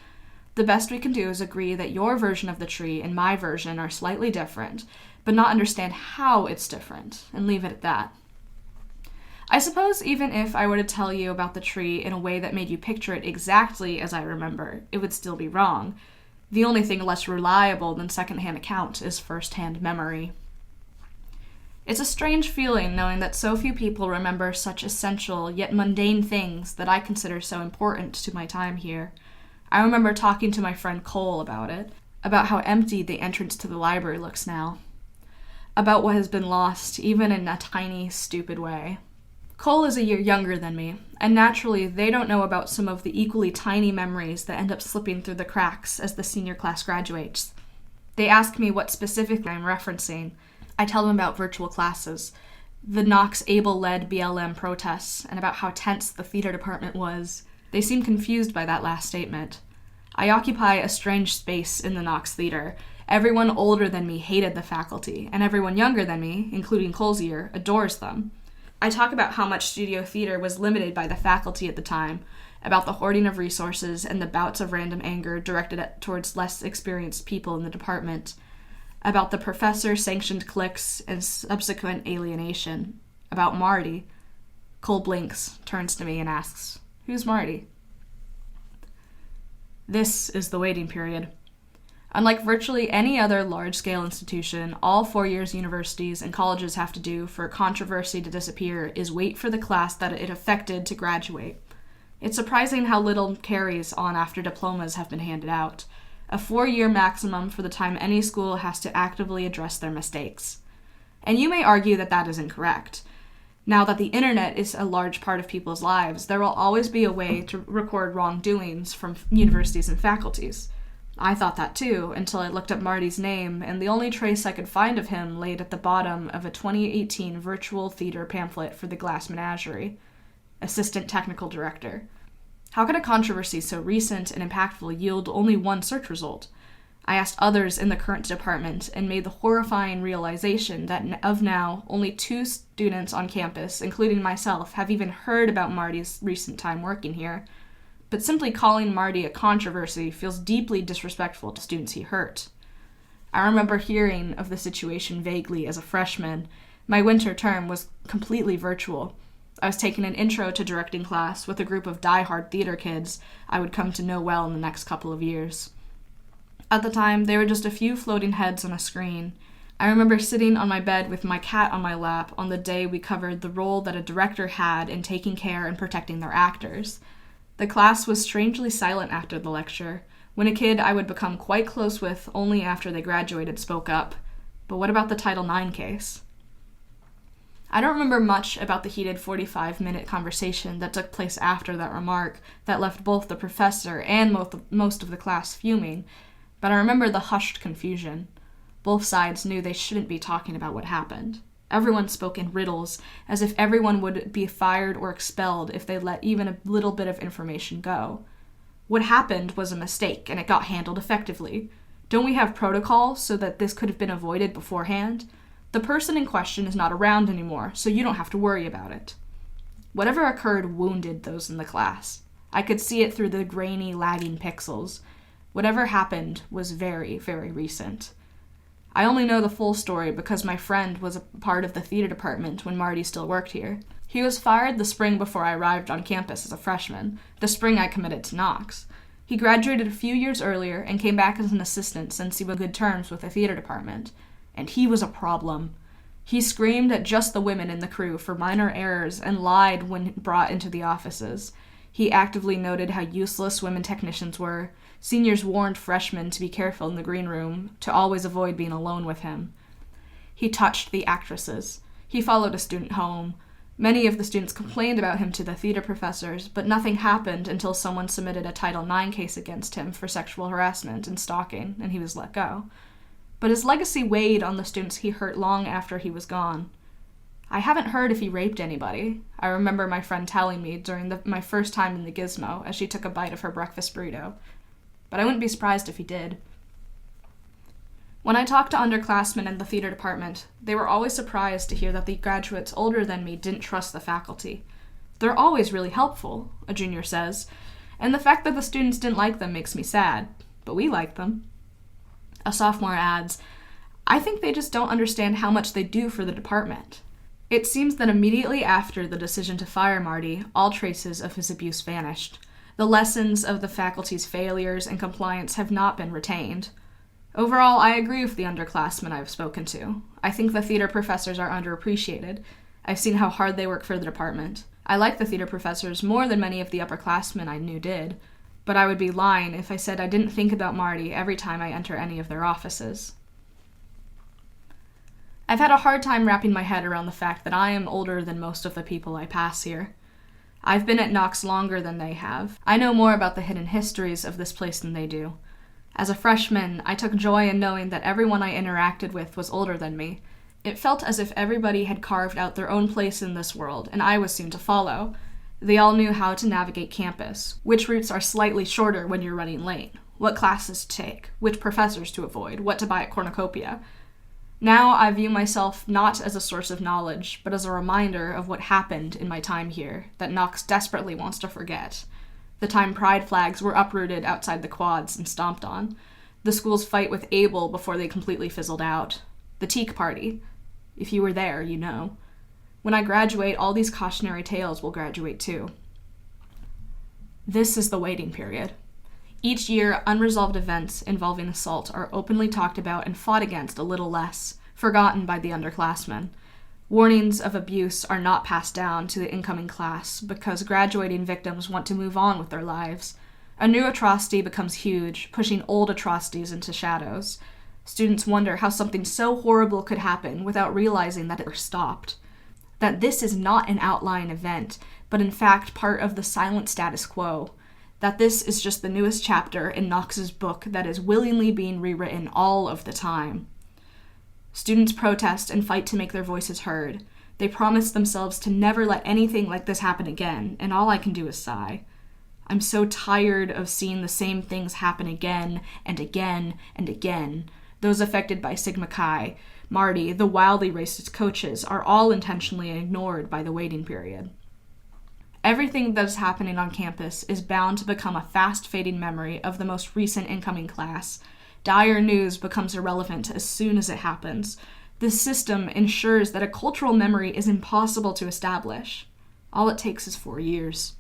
The best we can do is agree that your version of the tree and my version are slightly different, but not understand how it's different, and leave it at that. I suppose even if I were to tell you about the tree in a way that made you picture it exactly as I remember, it would still be wrong. The only thing less reliable than second-hand account is first-hand memory. It's a strange feeling knowing that so few people remember such essential yet mundane things that I consider so important to my time here. I remember talking to my friend Cole about it, about how empty the entrance to the library looks now, about what has been lost, even in a tiny, stupid way. Cole is a year younger than me, and naturally they don't know about some of the equally tiny memories that end up slipping through the cracks as the senior class graduates. They ask me what specifically I'm referencing. I tell them about virtual classes, the Knox Able-led BLM protests, and about how tense the theater department was. They seem confused by that last statement. I occupy a strange space in the Knox Theater. Everyone older than me hated the faculty, and everyone younger than me, including Cole's year, adores them. I talk about how much studio theater was limited by the faculty at the time, about the hoarding of resources and the bouts of random anger directed towards less experienced people in the department, about the professor-sanctioned cliques and subsequent alienation, about Marty. Cole blinks, turns to me, and asks, "Who's Marty?" This is the waiting period. Unlike virtually any other large-scale institution, all 4 years universities and colleges have to do for controversy to disappear is wait for the class that it affected to graduate. It's surprising how little carries on after diplomas have been handed out. A 4-year maximum for the time any school has to actively address their mistakes. And you may argue that that is incorrect. Now that the internet is a large part of people's lives, there will always be a way to record wrongdoings from universities and faculties. I thought that too, until I looked up Marty's name, and the only trace I could find of him laid at the bottom of a 2018 virtual theater pamphlet for the Glass Menagerie. Assistant Technical Director. How could a controversy so recent and impactful yield only one search result? I asked others in the current department and made the horrifying realization that of now, only 2 students on campus, including myself, have even heard about Marty's recent time working here. But simply calling Marty a controversy feels deeply disrespectful to students he hurt. I remember hearing of the situation vaguely as a freshman. My winter term was completely virtual. I was taking an intro to directing class with a group of die-hard theater kids I would come to know well in the next couple of years. At the time, they were just a few floating heads on a screen. I remember sitting on my bed with my cat on my lap on the day we covered the role that a director had in taking care and protecting their actors. The class was strangely silent after the lecture, when a kid I would become quite close with only after they graduated spoke up. But what about the Title IX case? I don't remember much about the heated 45-minute conversation that took place after that remark that left both the professor and most of the class fuming, but I remember the hushed confusion. Both sides knew they shouldn't be talking about what happened. Everyone spoke in riddles, as if everyone would be fired or expelled if they let even a little bit of information go. What happened was a mistake, and it got handled effectively. Don't we have protocol so that this could have been avoided beforehand? The person in question is not around anymore, so you don't have to worry about it. Whatever occurred wounded those in the class. I could see it through the grainy, lagging pixels. Whatever happened was very, very recent. I only know the full story because my friend was a part of the theater department when Marty still worked here. He was fired the spring before I arrived on campus as a freshman, the spring I committed to Knox. He graduated a few years earlier and came back as an assistant since he was on good terms with the theater department. And he was a problem. He screamed at just the women in the crew for minor errors and lied when brought into the offices. He actively noted how useless women technicians were. Seniors warned freshmen to be careful in the green room, to always avoid being alone with him. He touched the actresses. He followed a student home. Many of the students complained about him to the theater professors, but nothing happened until someone submitted a Title IX case against him for sexual harassment and stalking, and he was let go. But his legacy weighed on the students he hurt long after he was gone. I haven't heard if he raped anybody. I remember my friend telling me during my first time in the gizmo as she took a bite of her breakfast burrito. But I wouldn't be surprised if he did. When I talked to underclassmen in the theater department, they were always surprised to hear that the graduates older than me didn't trust the faculty. They're always really helpful, a junior says, and the fact that the students didn't like them makes me sad, but we like them. A sophomore adds, I think they just don't understand how much they do for the department. It seems that immediately after the decision to fire Marty, all traces of his abuse vanished. The lessons of the faculty's failures and compliance have not been retained. Overall, I agree with the underclassmen I've spoken to. I think the theater professors are underappreciated. I've seen how hard they work for the department. I like the theater professors more than many of the upperclassmen I knew did, but I would be lying if I said I didn't think about Marty every time I enter any of their offices. I've had a hard time wrapping my head around the fact that I am older than most of the people I pass here. I've been at Knox longer than they have. I know more about the hidden histories of this place than they do. As a freshman, I took joy in knowing that everyone I interacted with was older than me. It felt as if everybody had carved out their own place in this world, and I was soon to follow. They all knew how to navigate campus, which routes are slightly shorter when you're running late, what classes to take, which professors to avoid, what to buy at cornucopia. Now I view myself not as a source of knowledge, but as a reminder of what happened in my time here that Knox desperately wants to forget. The time pride flags were uprooted outside the quads and stomped on. The school's fight with Abel before they completely fizzled out. The teak party. If you were there, you know. When I graduate, all these cautionary tales will graduate too. This is the waiting period. Each year, unresolved events involving assault are openly talked about and fought against a little less, forgotten by the underclassmen. Warnings of abuse are not passed down to the incoming class because graduating victims want to move on with their lives. A new atrocity becomes huge, pushing old atrocities into shadows. Students wonder how something so horrible could happen without realizing that it was stopped. That this is not an outlying event, but in fact part of the silent status quo. that this is just the newest chapter in Knox's book that is willingly being rewritten all of the time. Students protest and fight to make their voices heard. They promise themselves to never let anything like this happen again, and all I can do is sigh. I'm so tired of seeing the same things happen again and again and again. Those affected by Sigma Chi, Marli, the wildly racist coaches, are all intentionally ignored by the waiting period. Everything that is happening on campus is bound to become a fast-fading memory of the most recent incoming class. Dire news becomes irrelevant as soon as it happens. This system ensures that a cultural memory is impossible to establish. All it takes is 4 years.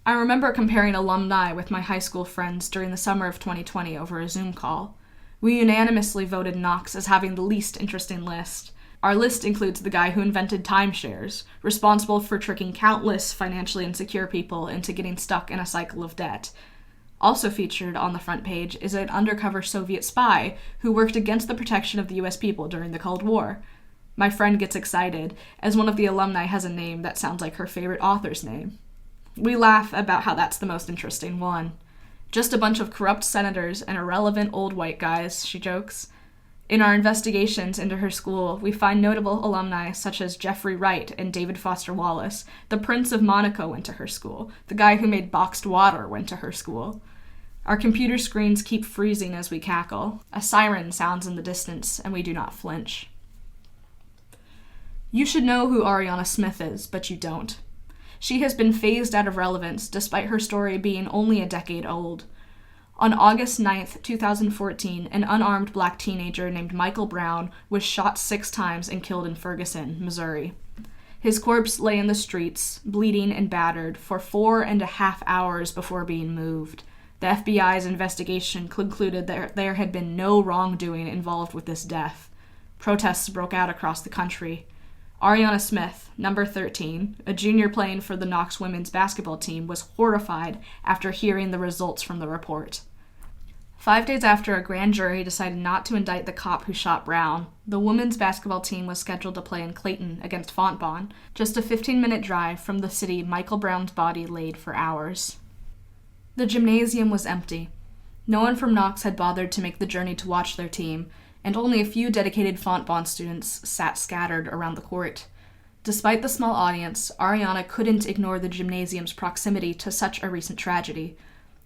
I remember comparing alumni with my high school friends during the summer of 2020 over a Zoom call. We unanimously voted Knox as having the least interesting list. Our list includes the guy who invented timeshares, responsible for tricking countless financially insecure people into getting stuck in a cycle of debt. Also featured on the front page is an undercover Soviet spy who worked against the protection of the US people during the Cold War. My friend gets excited, as one of the alumni has a name that sounds like her favorite author's name. We laugh about how that's the most interesting one. Just a bunch of corrupt senators and irrelevant old white guys, she jokes. In our investigations into her school, we find notable alumni such as Jeffrey Wright and David Foster Wallace. The Prince of Monaco went to her school. The guy who made boxed water went to her school. Our computer screens keep freezing as we cackle. A siren sounds in the distance, and we do not flinch. You should know who Ariana Smith is, but you don't. She has been phased out of relevance despite her story being only a decade old. On August 9th, 2014, an unarmed black teenager named Michael Brown was shot 6 times and killed in Ferguson, Missouri. His corpse lay in the streets, bleeding and battered, for 4.5 hours before being moved. The FBI's investigation concluded that there had been no wrongdoing involved with this death. Protests broke out across the country. Ariana Smith, number 13, a junior playing for the Knox women's basketball team, was horrified after hearing the results from the report. 5 days after a grand jury decided not to indict the cop who shot Brown, the women's basketball team was scheduled to play in Clayton against Fontbonne, just a 15-minute drive from the city Michael Brown's body laid for hours. The gymnasium was empty. No one from Knox had bothered to make the journey to watch their team, and only a few dedicated Fontbonne students sat scattered around the court. Despite the small audience, Ariana couldn't ignore the gymnasium's proximity to such a recent tragedy.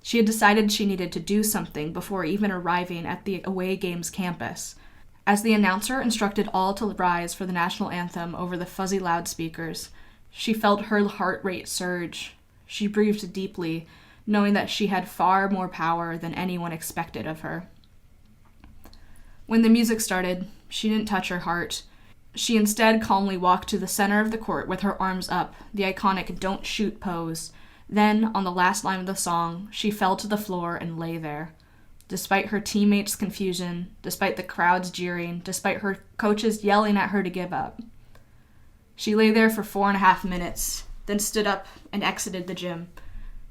She had decided she needed to do something before even arriving at the away games campus. As the announcer instructed all to rise for the national anthem over the fuzzy loudspeakers, she felt her heart rate surge. She breathed deeply, knowing that she had far more power than anyone expected of her. When the music started, she didn't touch her heart. She instead calmly walked to the center of the court with her arms up, the iconic "don't shoot" pose. Then, on the last line of the song, she fell to the floor and lay there. Despite her teammates' confusion, despite the crowd's jeering, despite her coaches yelling at her to give up. She lay there for 4.5 minutes, then stood up and exited the gym.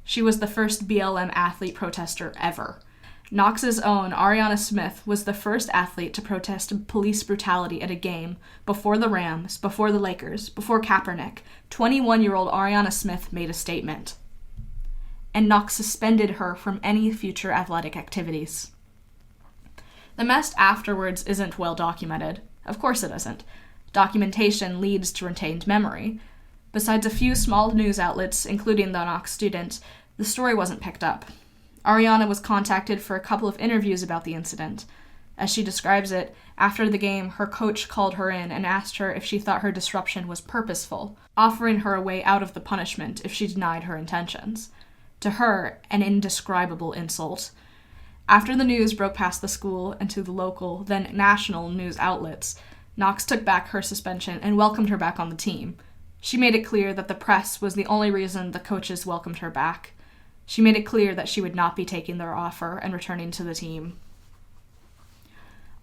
She was the first BLM athlete protester ever. Knox's own Ariana Smith was the first athlete to protest police brutality at a game. Before the Rams, before the Lakers, before Kaepernick, 21-year-old Ariana Smith made a statement. And Knox suspended her from any future athletic activities. The mess afterwards isn't well documented. Of course it isn't. Documentation leads to retained memory. Besides a few small news outlets, including the Knox student, the story wasn't picked up. Ariana was contacted for a couple of interviews about the incident. As she describes it, after the game, her coach called her in and asked her if she thought her disruption was purposeful, offering her a way out of the punishment if she denied her intentions. To her, an indescribable insult. After the news broke past the school and to the local, then national news outlets, Knox took back her suspension and welcomed her back on the team. She made it clear that the press was the only reason the coaches welcomed her back. She made it clear that she would not be taking their offer and returning to the team.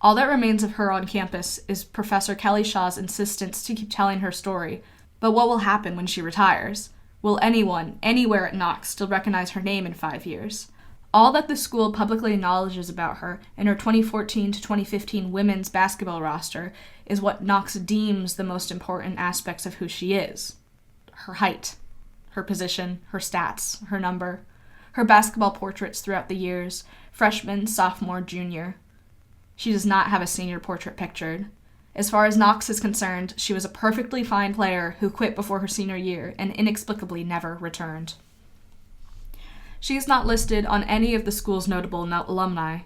All that remains of her on campus is Professor Kelly Shaw's insistence to keep telling her story. But what will happen when she retires? Will anyone, anywhere at Knox, still recognize her name in 5 years? All that the school publicly acknowledges about her in her 2014 to 2015 women's basketball roster is what Knox deems the most important aspects of who she is. Her height, her position, her stats, her number, her basketball portraits throughout the years, freshman, sophomore, junior. She does not have a senior portrait pictured. As far as Knox is concerned, she was a perfectly fine player who quit before her senior year and inexplicably never returned. She is not listed on any of the school's notable alumni.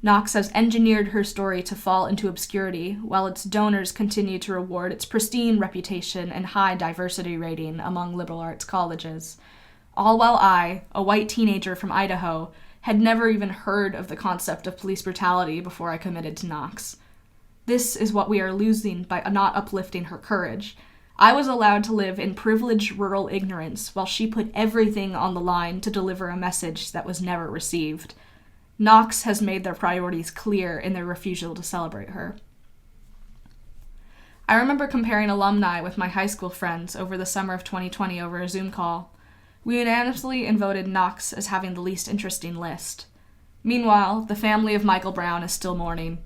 Knox has engineered her story to fall into obscurity, while its donors continue to reward its pristine reputation and high diversity rating among liberal arts colleges. All while I, a white teenager from Idaho, had never even heard of the concept of police brutality before I committed to Knox. This is what we are losing by not uplifting her courage. I was allowed to live in privileged rural ignorance while she put everything on the line to deliver a message that was never received. Knox has made their priorities clear in their refusal to celebrate her. I remember comparing alumni with my high school friends over the summer of 2020 over a Zoom call. We unanimously voted Knox as having the least interesting list. Meanwhile, the family of Michael Brown is still mourning.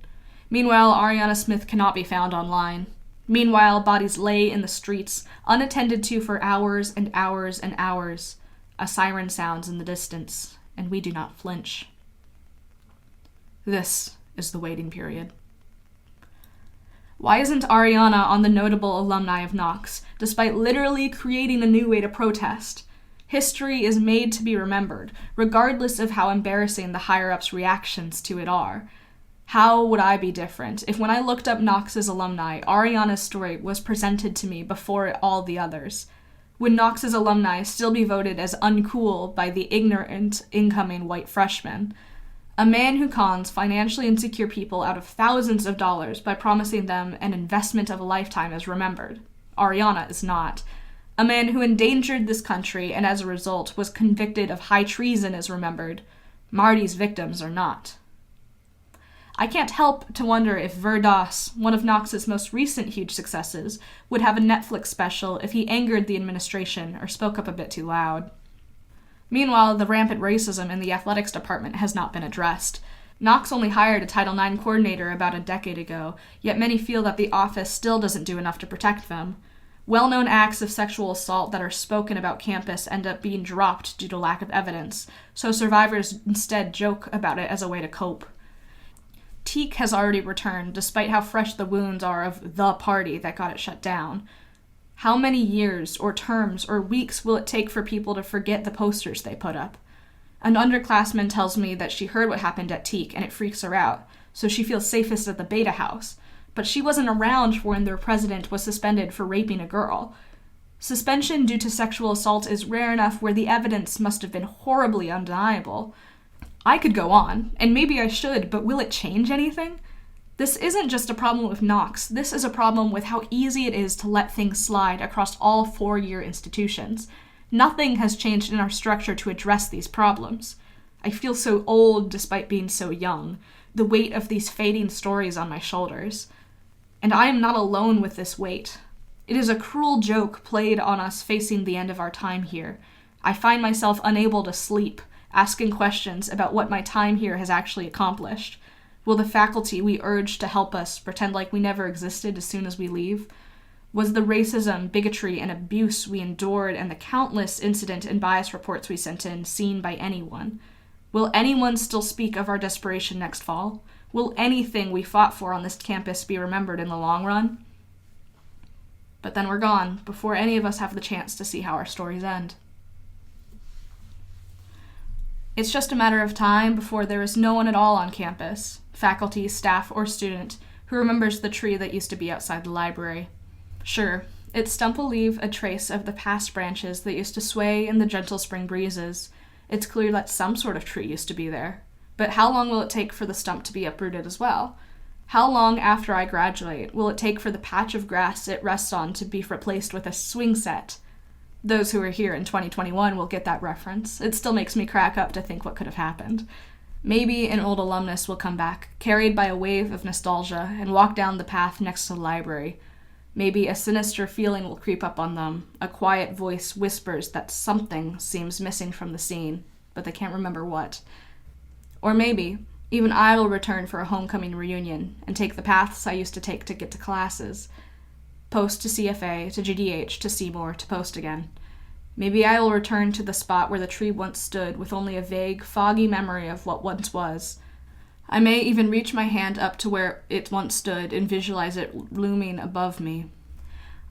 Meanwhile, Ariana Smith cannot be found online. Meanwhile, bodies lay in the streets, unattended to for hours and hours and hours. A siren sounds in the distance, and we do not flinch. This is the waiting period. Why isn't Ariana on the notable alumni of Knox, despite literally creating a new way to protest? History is made to be remembered, regardless of how embarrassing the higher-ups' reactions to it are. How would I be different if when I looked up Knox's alumni, Ariana's story was presented to me before all the others? Would Knox's alumni still be voted as uncool by the ignorant incoming white freshmen? A man who cons financially insecure people out of thousands of dollars by promising them an investment of a lifetime is remembered. Ariana is not. A man who endangered this country and as a result was convicted of high treason is remembered. Marty's victims are not. I can't help to wonder if Verdas, one of Knox's most recent huge successes, would have a Netflix special if he angered the administration or spoke up a bit too loud. Meanwhile, the rampant racism in the athletics department has not been addressed. Knox only hired a Title IX coordinator about a decade ago, yet many feel that the office still doesn't do enough to protect them. Well-known acts of sexual assault that are spoken about campus end up being dropped due to lack of evidence, so survivors instead joke about it as a way to cope. Teak has already returned, despite how fresh the wounds are of the party that got it shut down. How many years, or terms, or weeks will it take for people to forget the posters they put up? An underclassman tells me that she heard what happened at Teak and it freaks her out, so she feels safest at the Beta House. But she wasn't around when their president was suspended for raping a girl. Suspension due to sexual assault is rare enough where the evidence must have been horribly undeniable. I could go on, and maybe I should, but will it change anything? This isn't just a problem with Knox, this is a problem with how easy it is to let things slide across all four-year institutions. Nothing has changed in our structure to address these problems. I feel so old despite being so young, the weight of these fading stories on my shoulders. And I am not alone with this weight. It is a cruel joke played on us facing the end of our time here. I find myself unable to sleep, asking questions about what my time here has actually accomplished. Will the faculty we urge to help us pretend like we never existed as soon as we leave? Was the racism, bigotry, and abuse we endured and the countless incident and bias reports we sent in seen by anyone? Will anyone still speak of our desperation next fall? Will anything we fought for on this campus be remembered in the long run? But then we're gone, before any of us have the chance to see how our stories end. It's just a matter of time before there is no one at all on campus, faculty, staff, or student, who remembers the tree that used to be outside the library. Sure, its stump will leave a trace of the past branches that used to sway in the gentle spring breezes. It's clear that some sort of tree used to be there. But how long will it take for the stump to be uprooted as well? How long after I graduate will it take for the patch of grass it rests on to be replaced with a swing set? Those who are here in 2021 will get that reference. It still makes me crack up to think what could have happened. Maybe an old alumnus will come back, carried by a wave of nostalgia, and walk down the path next to the library. Maybe a sinister feeling will creep up on them. A quiet voice whispers that something seems missing from the scene, but they can't remember what. Or maybe even I will return for a homecoming reunion and take the paths I used to take to get to classes. Post to CFA, to GDH, to Seymour, to post again. Maybe I will return to the spot where the tree once stood with only a vague, foggy memory of what once was. I may even reach my hand up to where it once stood and visualize it looming above me.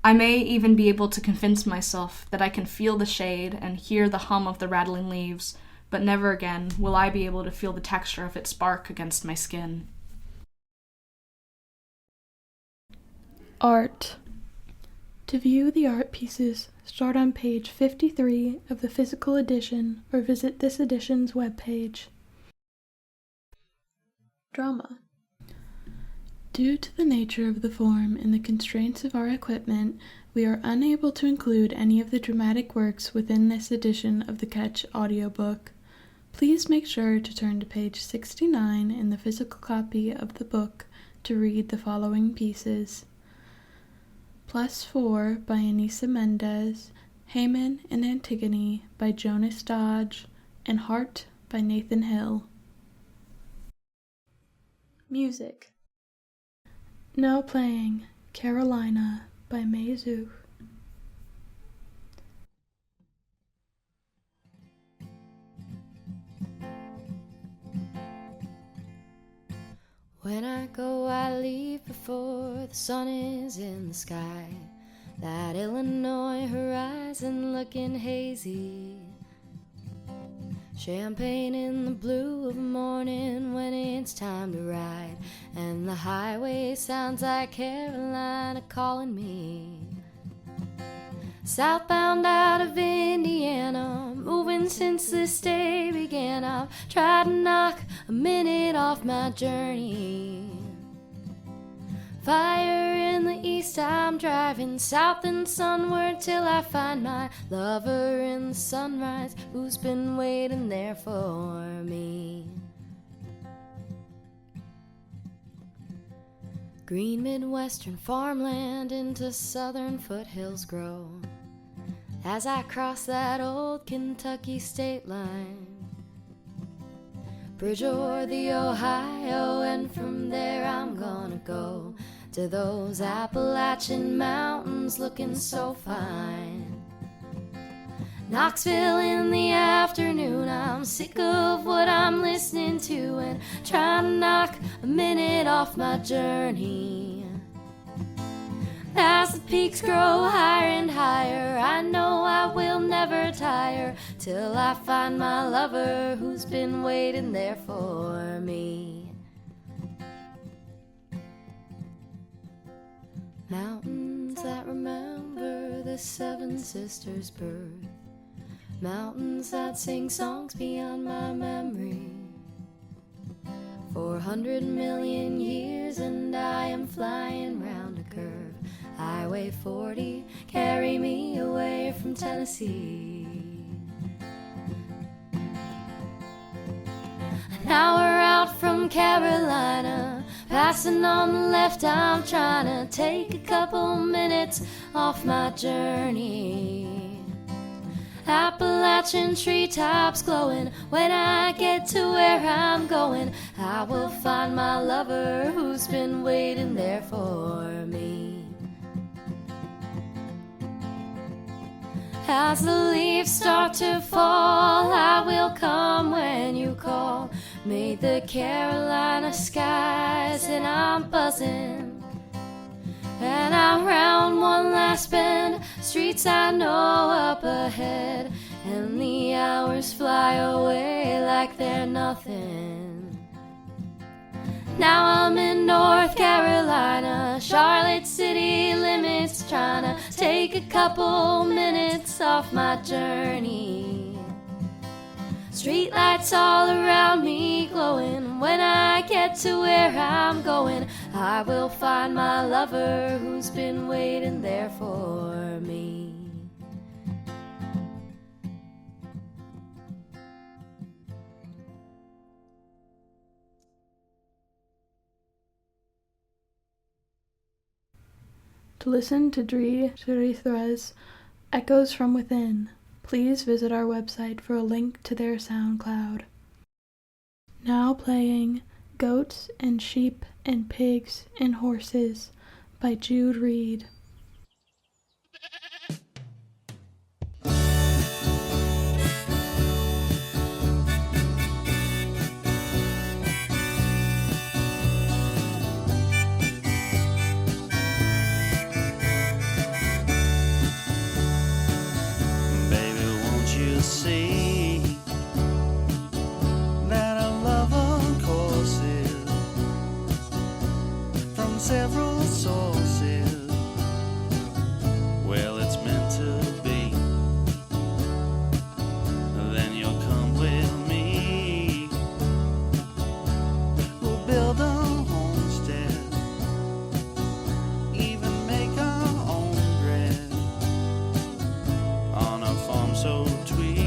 I may even be able to convince myself that I can feel the shade and hear the hum of the rattling leaves, but never again will I be able to feel the texture of its bark against my skin. Art. To view the art pieces, start on page 53 of the physical edition or visit this edition's webpage. Drama. Due to the nature of the form and the constraints of our equipment, we are unable to include any of the dramatic works within this edition of the Catch audiobook. Please make sure to turn to page 69 in the physical copy of the book to read the following pieces. +4 by Anissa Mendez, Haman and Antigone by Jonas Dodge, and Heart by Nathan Hill. Music. Now playing Carolina by Mei Zuch. When I go, I leave before the sun is in the sky. That Illinois horizon looking hazy. Champagne in the blue of morning when it's time to ride. And the highway sounds like Carolina calling me. Southbound out of Indiana, moving since this day began. I've tried to knock a minute off my journey. Fire in the east, I'm driving south and sunward till I find my lover in the sunrise who's been waiting there for me. Green Midwestern farmland into southern foothills grow as I cross that old Kentucky state line. Bridge o'er the Ohio, and from there I'm gonna go to those Appalachian mountains looking so fine. Knoxville in the afternoon, I'm sick of what I'm listening to and trying to knock a minute off my journey. As the peaks grow higher and higher, I know I will never tire till I find my lover who's been waiting there for me. Mountains that remember the seven sisters' birth, mountains that sing songs beyond my memory. 400 million years and I am flying round a curve. Highway 40, carry me away from Tennessee. An hour out from Carolina, passing on the left, I'm trying to take a couple minutes off my journey. Appalachian treetops glowing, when I get to where I'm going, I will find my lover who's been waiting there for me. As the leaves start to fall, I will come when you call. Made the Carolina skies and I'm buzzing. And I'm round one last bend, streets I know up ahead, and the hours fly away like they're nothing. Now I'm in North Carolina, Charlotte city limits, trying to take a couple minutes off my journey. Streetlights all around me glowing, when I get to where I'm going, I will find my lover who's been waiting there for me. To listen to Dri Shirithra's Echoes from Within, please visit our website for a link to their SoundCloud. Now playing Goats and Sheep and Pigs and Horses by Jude Reed. several sources. Well, it's meant to be. Then you'll come with me. We'll build a homestead, even make our own bread on a farm so tweed.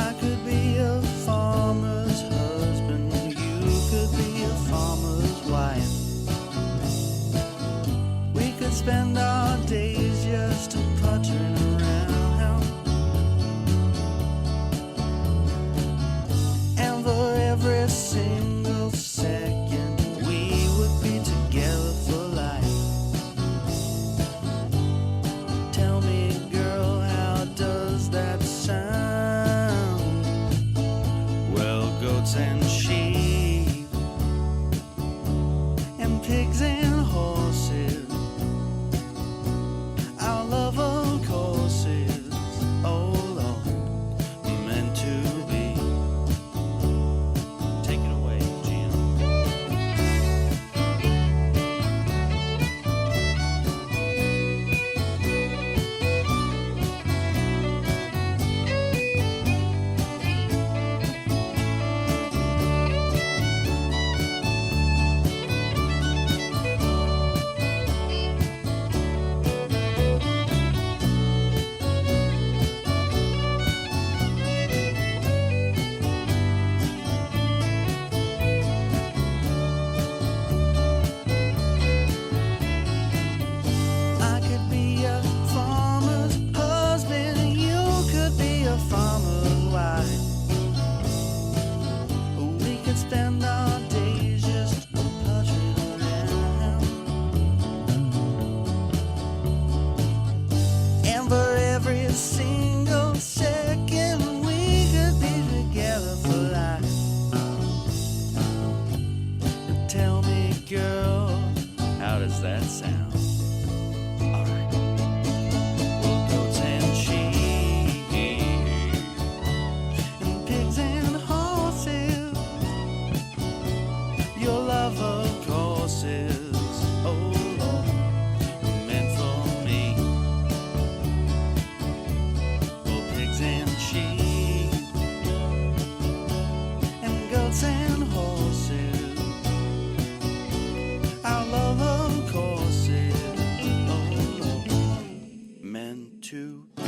I could be a farmer's husband, you could be a farmer's wife. We could spend our days just puttering around, and for every single second we would be together for life. Tell me, girl, how does that sound? Well, goats and sheep and pigs and horses, our love of course is, oh Lord, meant to be. Take it away, Gina. I could be a farmer's husband, you could be a farmer's wife. We could spend our days just puttering around, and for every single second we could be together for life. Tell me, girl, how does that sound? Alright. Well, goats and sheep and pigs and horses, your love of course is, oh Lord, meant for me. Well, pigs and sheep and goats and horses, our love of course is, oh Lord, meant to be.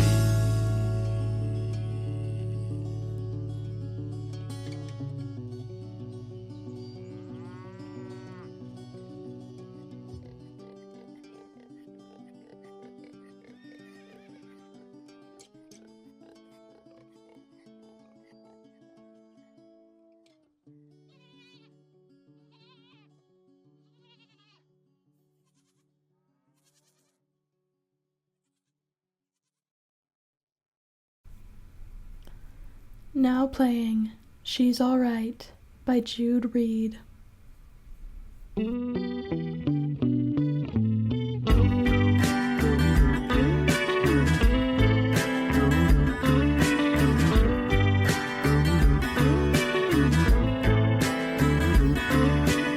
Now playing She's Alright by Jude Reed.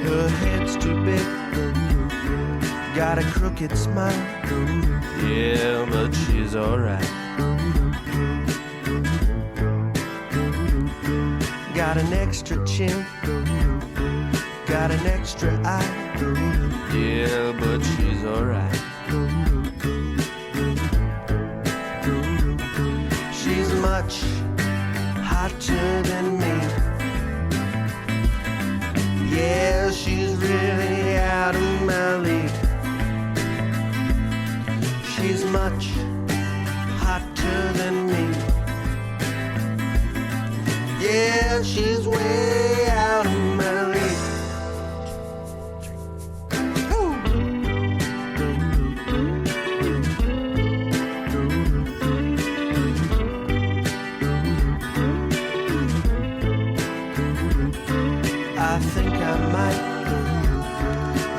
Her head's too big, got a crooked smile, yeah, but she's alright. Got an extra chin, got an extra eye, yeah, but she's alright. She's much hotter than me, yeah, she's really out of my league. She's much hotter than me, yeah, she's way out of my league. I think I might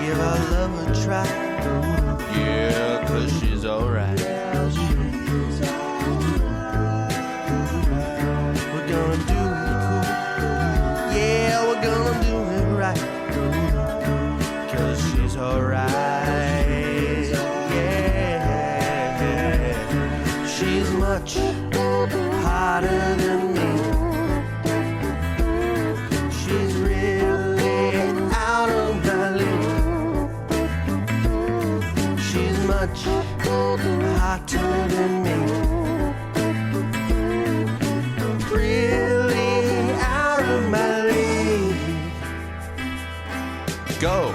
give our love a try, yeah, 'cause she's alright. We're gonna do it cool, yeah, we're gonna go.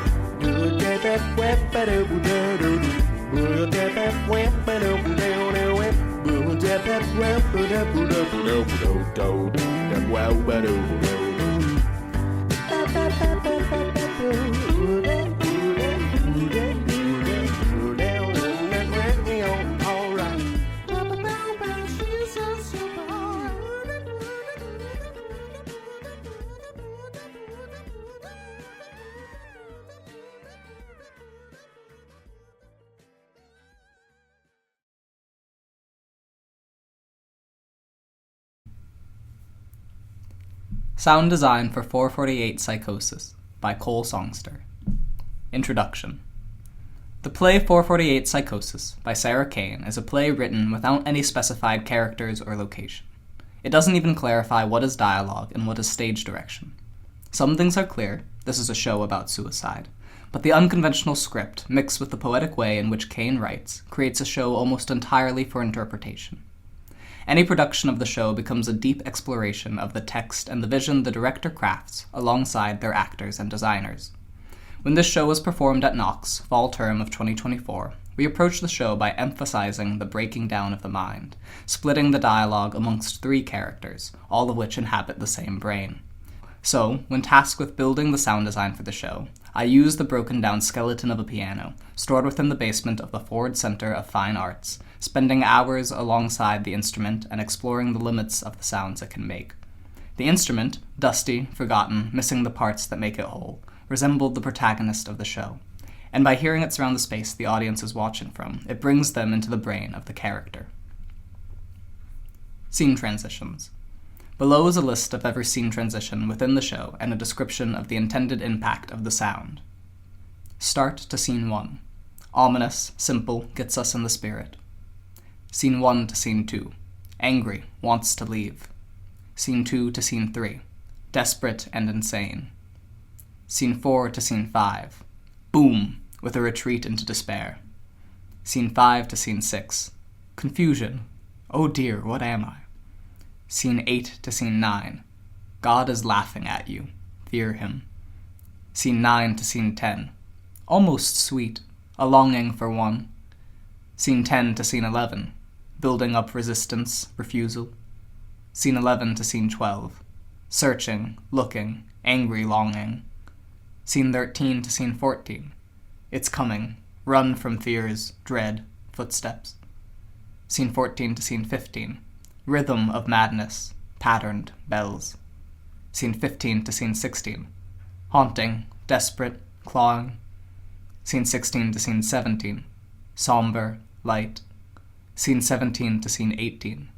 Sound design for 448 Psychosis by Cole Songster. Introduction. The play 448 Psychosis by Sarah Kane is a play written without any specified characters or location. It doesn't even clarify what is dialogue and what is stage direction. Some things are clear, this is a show about suicide, but the unconventional script, mixed with the poetic way in which Kane writes, creates a show almost entirely for interpretation. Any production of the show becomes a deep exploration of the text and the vision the director crafts alongside their actors and designers. When this show was performed at Knox, fall term of 2024, we approached the show by emphasizing the breaking down of the mind, splitting the dialogue amongst 3 characters, all of which inhabit the same brain. So, when tasked with building the sound design for the show, I used the broken down skeleton of a piano, stored within the basement of the Ford Center of Fine Arts, spending hours alongside the instrument and exploring the limits of the sounds it can make. The instrument, dusty, forgotten, missing the parts that make it whole, resembled the protagonist of the show, and by hearing it surround the space the audience is watching from, it brings them into the brain of the character. Scene transitions. Below is a list of every scene transition within the show and a description of the intended impact of the sound. Start to Scene 1. Ominous, simple, gets us in the spirit. Scene 1 to Scene 2. Angry, wants to leave. Scene 2 to Scene 3. Desperate and insane. Scene 4 to Scene 5. Boom, with a retreat into despair. Scene 5 to Scene 6. Confusion. Oh dear, what am I? Scene 8 to Scene 9. God is laughing at you. Fear him. Scene 9 to Scene 10. Almost sweet. A longing for one. Scene 10 to Scene 11. Building up resistance, refusal. Scene 11 to Scene 12. Searching, looking, angry longing. Scene 13 to Scene 14. It's coming. Run from fears, dread, footsteps. Scene 14 to Scene 15. Rhythm of madness, patterned bells. Scene 15 to Scene 16. Haunting, desperate, clawing. Scene 16 to Scene 17. Somber, light. Scene 17 to Scene 18.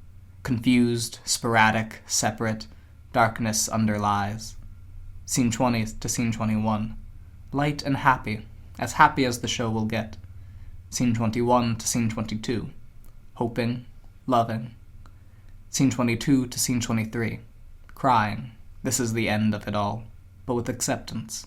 Confused, sporadic, separate, darkness underlies. Scene 20 to Scene 21. Light and happy as the show will get. Scene 21 to Scene 22. Hoping, loving. Scene 22 to Scene 23. Crying. This is the end of it all, but with acceptance.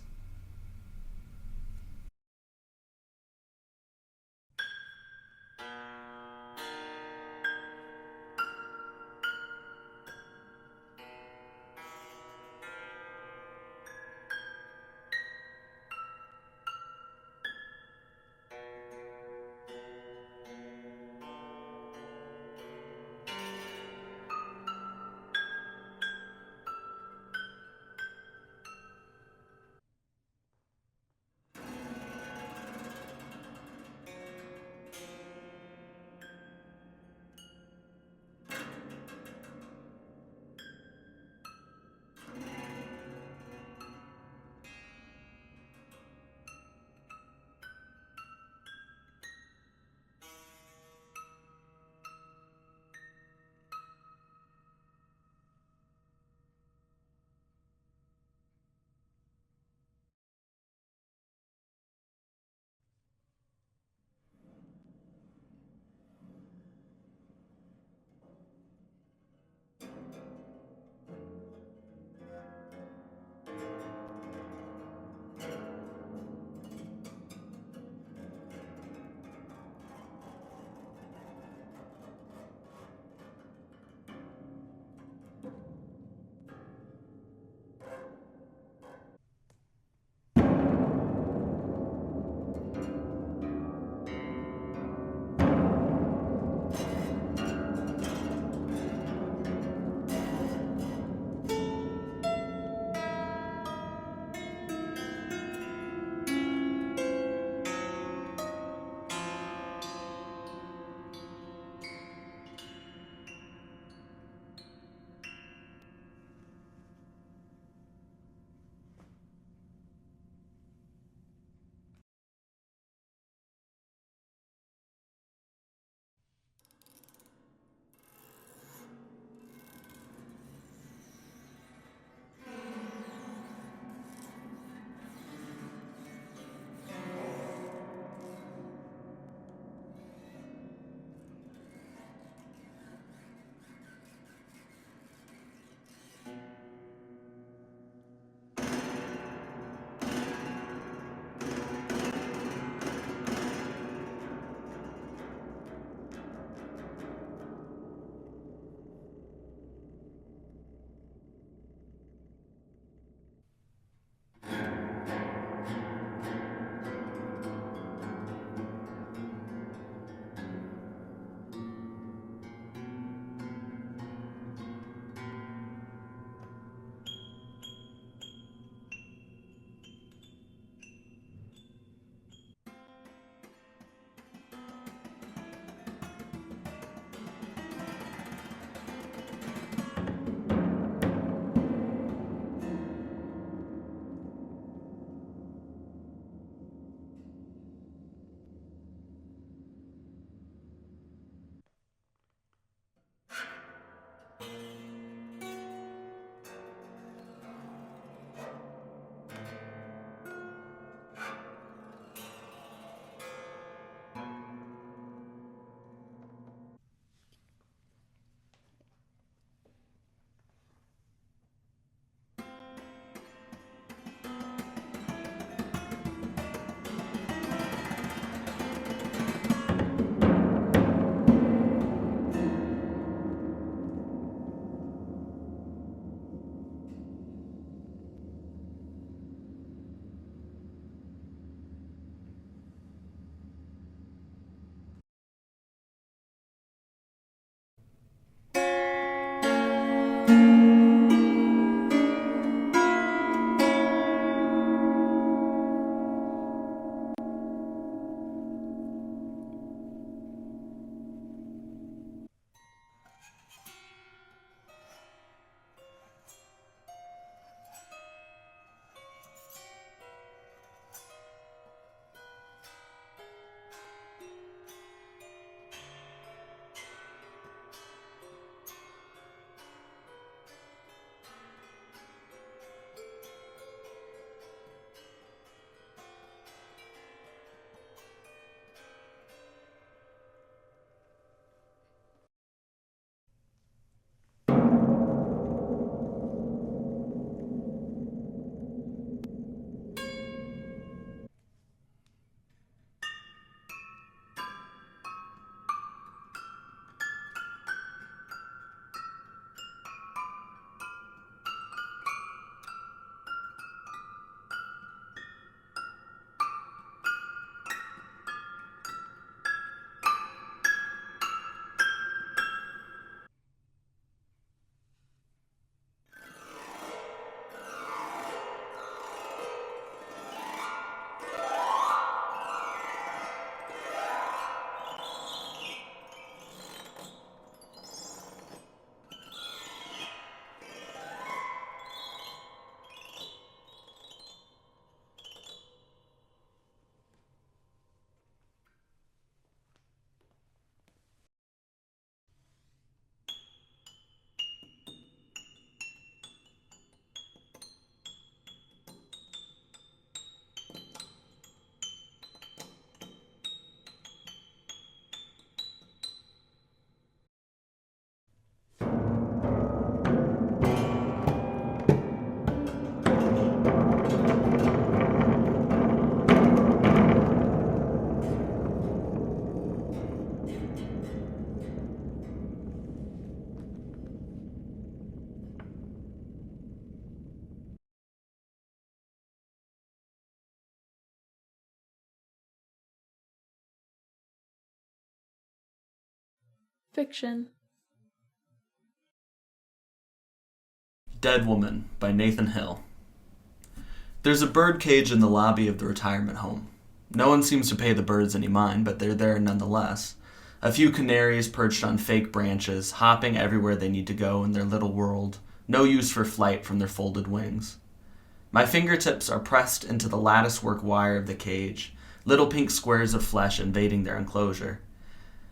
Fiction. Dead Woman by Nathan Hill. There's a bird cage in the lobby of the retirement home. No one seems to pay the birds any mind, but they're there nonetheless. A few canaries perched on fake branches, hopping everywhere they need to go in their little world, no use for flight from their folded wings. My fingertips are pressed into the latticework wire of the cage, little pink squares of flesh invading their enclosure.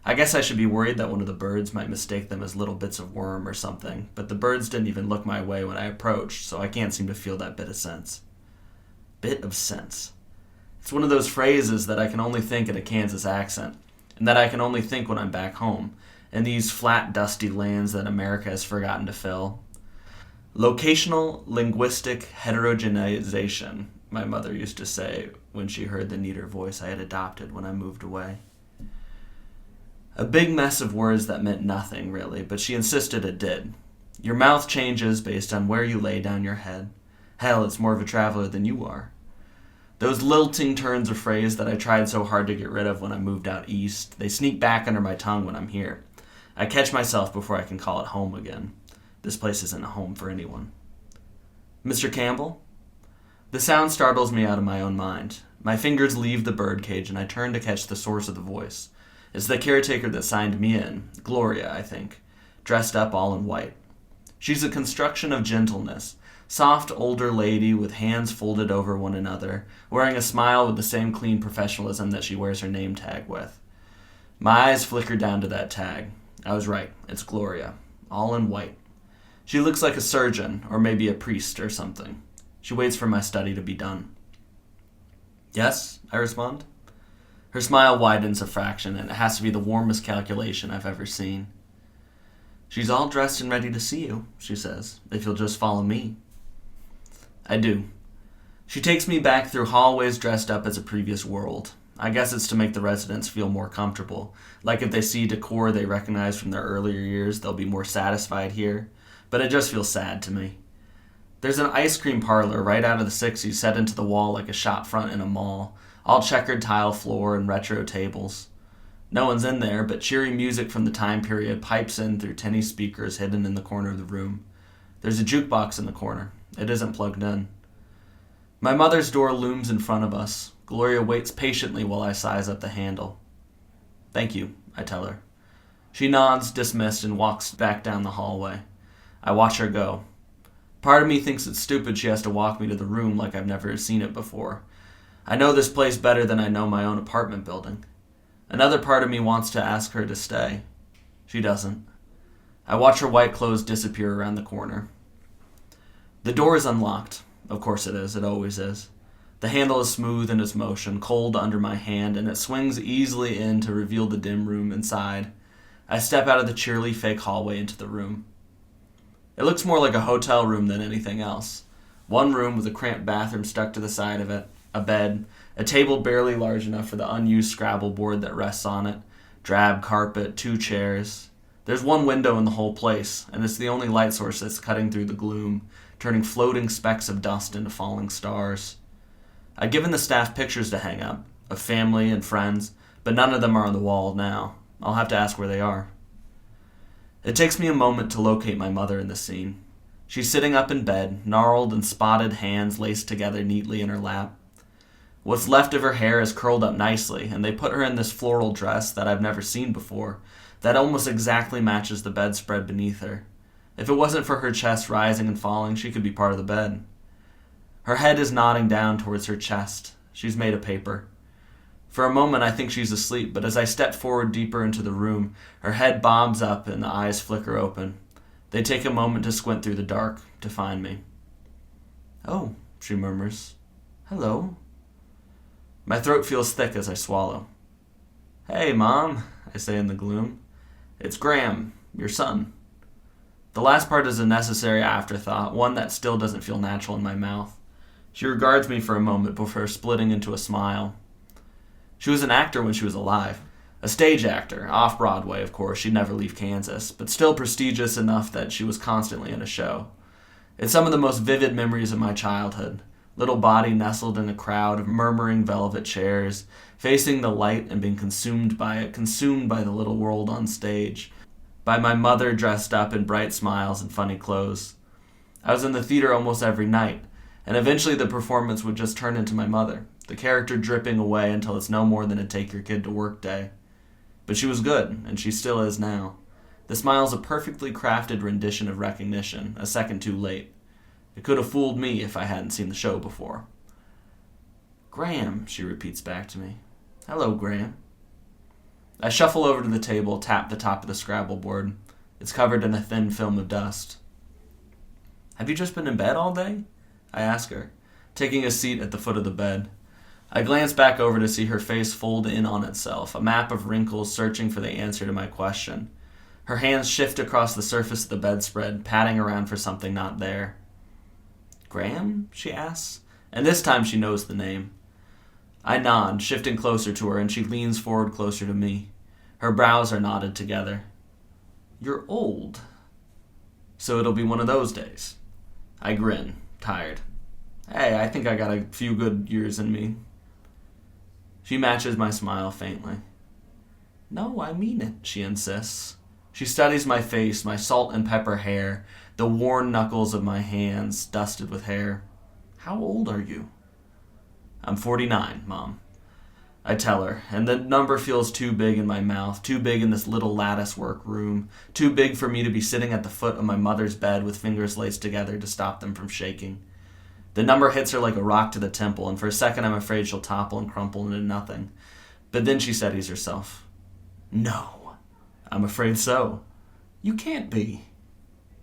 I guess I should be worried that one of the birds might mistake them as little bits of worm or something, but the birds didn't even look my way when I approached, so I can't seem to feel that bit of sense. Bit of sense. It's one of those phrases that I can only think in a Kansas accent, and that I can only think when I'm back home, in these flat, dusty lands that America has forgotten to fill. Locational linguistic heterogeneization, my mother used to say when she heard the neater voice I had adopted when I moved away. A big mess of words that meant nothing, really, but she insisted it did. Your mouth changes based on where you lay down your head. Hell, it's more of a traveler than you are. Those lilting turns of phrase that I tried so hard to get rid of when I moved out east, they sneak back under my tongue when I'm here. I catch myself before I can call it home again. This place isn't a home for anyone. Mr. Campbell? The sound startles me out of my own mind. My fingers leave the birdcage and I turn to catch the source of the voice. It's the caretaker that signed me in, Gloria, I think, dressed up all in white. She's a construction of gentleness, soft older lady with hands folded over one another, wearing a smile with the same clean professionalism that she wears her name tag with. My eyes flicker down to that tag. I was right, it's Gloria, all in white. She looks like a surgeon, or maybe a priest or something. She waits for my study to be done. Yes, I respond. Her smile widens a fraction, and it has to be the warmest calculation I've ever seen. She's all dressed and ready to see you, she says, if you'll just follow me. I do. She takes me back through hallways dressed up as a previous world. I guess it's to make the residents feel more comfortable. Like if they see decor they recognize from their earlier years, they'll be more satisfied here. But it just feels sad to me. There's an ice cream parlor right out of the 60s set into the wall like a shop front in a mall. All checkered tile floor and retro tables. No one's in there, but cheery music from the time period pipes in through tinny speakers hidden in the corner of the room. There's a jukebox in the corner. It isn't plugged in. My mother's door looms in front of us. Gloria waits patiently while I size up the handle. Thank you, I tell her. She nods, dismissed, and walks back down the hallway. I watch her go. Part of me thinks it's stupid she has to walk me to the room like I've never seen it before. I know this place better than I know my own apartment building. Another part of me wants to ask her to stay. She doesn't. I watch her white clothes disappear around the corner. The door is unlocked. Of course it is. It always is. The handle is smooth in its motion, cold under my hand, and it swings easily in to reveal the dim room inside. I step out of the cheerily fake hallway into the room. It looks more like a hotel room than anything else. One room with a cramped bathroom stuck to the side of it, a bed, a table barely large enough for the unused Scrabble board that rests on it, drab carpet, 2 chairs. There's one window in the whole place, and it's the only light source that's cutting through the gloom, turning floating specks of dust into falling stars. I'd given the staff pictures to hang up, of family and friends, but none of them are on the wall now. I'll have to ask where they are. It takes me a moment to locate my mother in the scene. She's sitting up in bed, gnarled and spotted hands laced together neatly in her lap. What's left of her hair is curled up nicely, and they put her in this floral dress that I've never seen before, that almost exactly matches the bedspread beneath her. If it wasn't for her chest rising and falling, she could be part of the bed. Her head is nodding down towards her chest. She's made of paper. For a moment I think she's asleep, but as I step forward deeper into the room, her head bobs up and the eyes flicker open. They take a moment to squint through the dark, to find me. "Oh," she murmurs. "Hello." My throat feels thick as I swallow. "Hey, Mom," I say in the gloom. "It's Graham, your son." The last part is a necessary afterthought, one that still doesn't feel natural in my mouth. She regards me for a moment before splitting into a smile. She was an actor when she was alive. A stage actor, off-Broadway, of course, she'd never leave Kansas, but still prestigious enough that she was constantly in a show. It's some of the most vivid memories of my childhood. Little body nestled in a crowd of murmuring velvet chairs, facing the light and being consumed by it, consumed by the little world on stage. by my mother dressed up in bright smiles and funny clothes. I was in the theater almost every night, and eventually the performance would just turn into my mother, the character dripping away until it's no more than a take your kid to work day. But she was good, and she still is now. The smile's a perfectly crafted rendition of recognition, a second too late. It could have fooled me if I hadn't seen the show before. "Graham," she repeats back to me. "Hello, Graham." I shuffle over to the table, tap the top of the Scrabble board. It's covered in a thin film of dust. "Have you just been in bed all day?" I ask her, taking a seat at the foot of the bed. I glance back over to see her face fold in on itself, a map of wrinkles searching for the answer to my question. Her hands shift across the surface of the bedspread, patting around for something not there. "Graham?" she asks, and this time she knows the name. I nod, shifting closer to her, and she leans forward closer to me. Her brows are knotted together. "You're old. So it'll be one of those days." I grin, tired. "Hey, I think I got a few good years in me." She matches my smile faintly. "No, I mean it," she insists. She studies my face, my salt and pepper hair, the worn knuckles of my hands dusted with hair. "How old are you?" "I'm 49, Mom." I tell her, and the number feels too big in my mouth, too big in this little lattice-work room, too big for me to be sitting at the foot of my mother's bed with fingers laced together to stop them from shaking. The number hits her like a rock to the temple, and for a second I'm afraid she'll topple and crumple into nothing. But then she steadies herself. "No. I'm afraid so." "You can't be."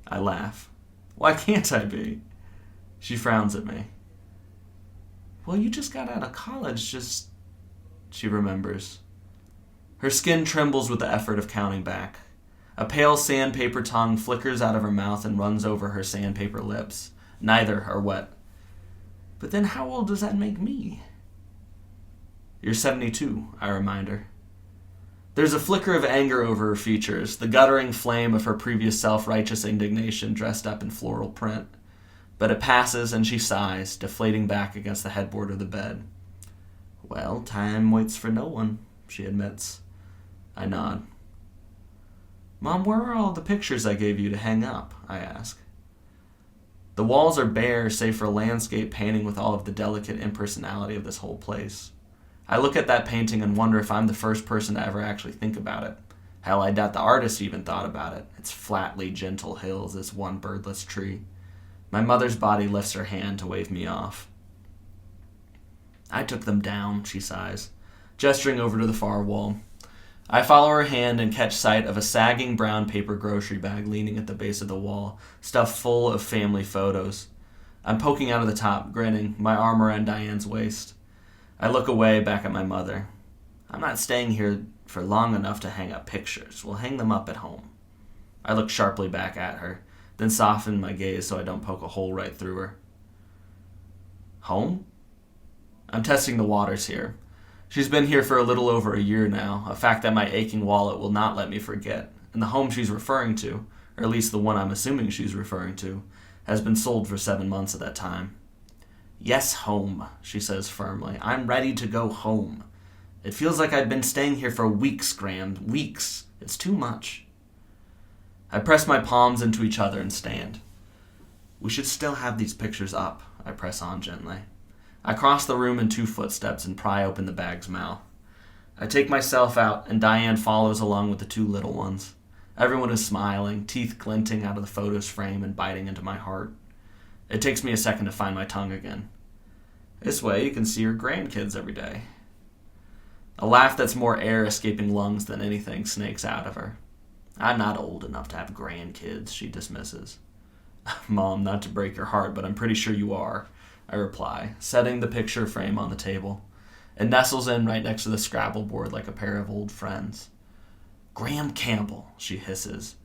I laugh. "Why can't I be?" She frowns at me. "Well, you just got out of college, just..." She remembers. Her skin trembles with the effort of counting back. A pale sandpaper tongue flickers out of her mouth and runs over her sandpaper lips. Neither are wet. "But then how old does that make me?" "You're 72, I remind her. There's a flicker of anger over her features, the guttering flame of her previous self-righteous indignation dressed up in floral print. But it passes and she sighs, deflating back against the headboard of the bed. "Well, time waits for no one," she admits. I nod. "Mom, where are all the pictures I gave you to hang up?" I ask. The walls are bare, save for a landscape painting with all of the delicate impersonality of this whole place. I look at that painting and wonder if I'm the first person to ever actually think about it. Hell, I doubt the artist even thought about it. Its flatly gentle hills, its one birdless tree. My mother's body lifts her hand to wave me off. "I took them down," she sighs, gesturing over to the far wall. I follow her hand and catch sight of a sagging brown paper grocery bag leaning at the base of the wall, stuffed full of family photos. I'm poking out of the top, grinning, my arm around Diane's waist. I look away, back at my mother. "I'm not staying here for long enough to hang up pictures. We'll hang them up at home." I look sharply back at her, then soften my gaze so I don't poke a hole right through her. "Home?" I'm testing the waters here. She's been here for a little over a year now, a fact that my aching wallet will not let me forget, and the home she's referring to, or at least the one I'm assuming she's referring to, has been sold for 7 months at that time. "Yes, home," she says firmly. "I'm ready to go home. It feels like I've been staying here for weeks, Graham. Weeks. It's too much." I press my palms into each other and stand. "We should still have these pictures up," I press on gently. I cross the room in 2 footsteps and pry open the bag's mouth. I take myself out, and Diane follows along with the 2 little ones. Everyone is smiling, teeth glinting out of the photo's frame and biting into my heart. It takes me a second to find my tongue again. "This way you can see your grandkids every day." A laugh that's more air escaping lungs than anything snakes out of her. "I'm not old enough to have grandkids," she dismisses. "Mom, not to break your heart, but I'm pretty sure you are," I reply, setting the picture frame on the table. It nestles in right next to the Scrabble board like a pair of old friends. "Graham Campbell," she hisses.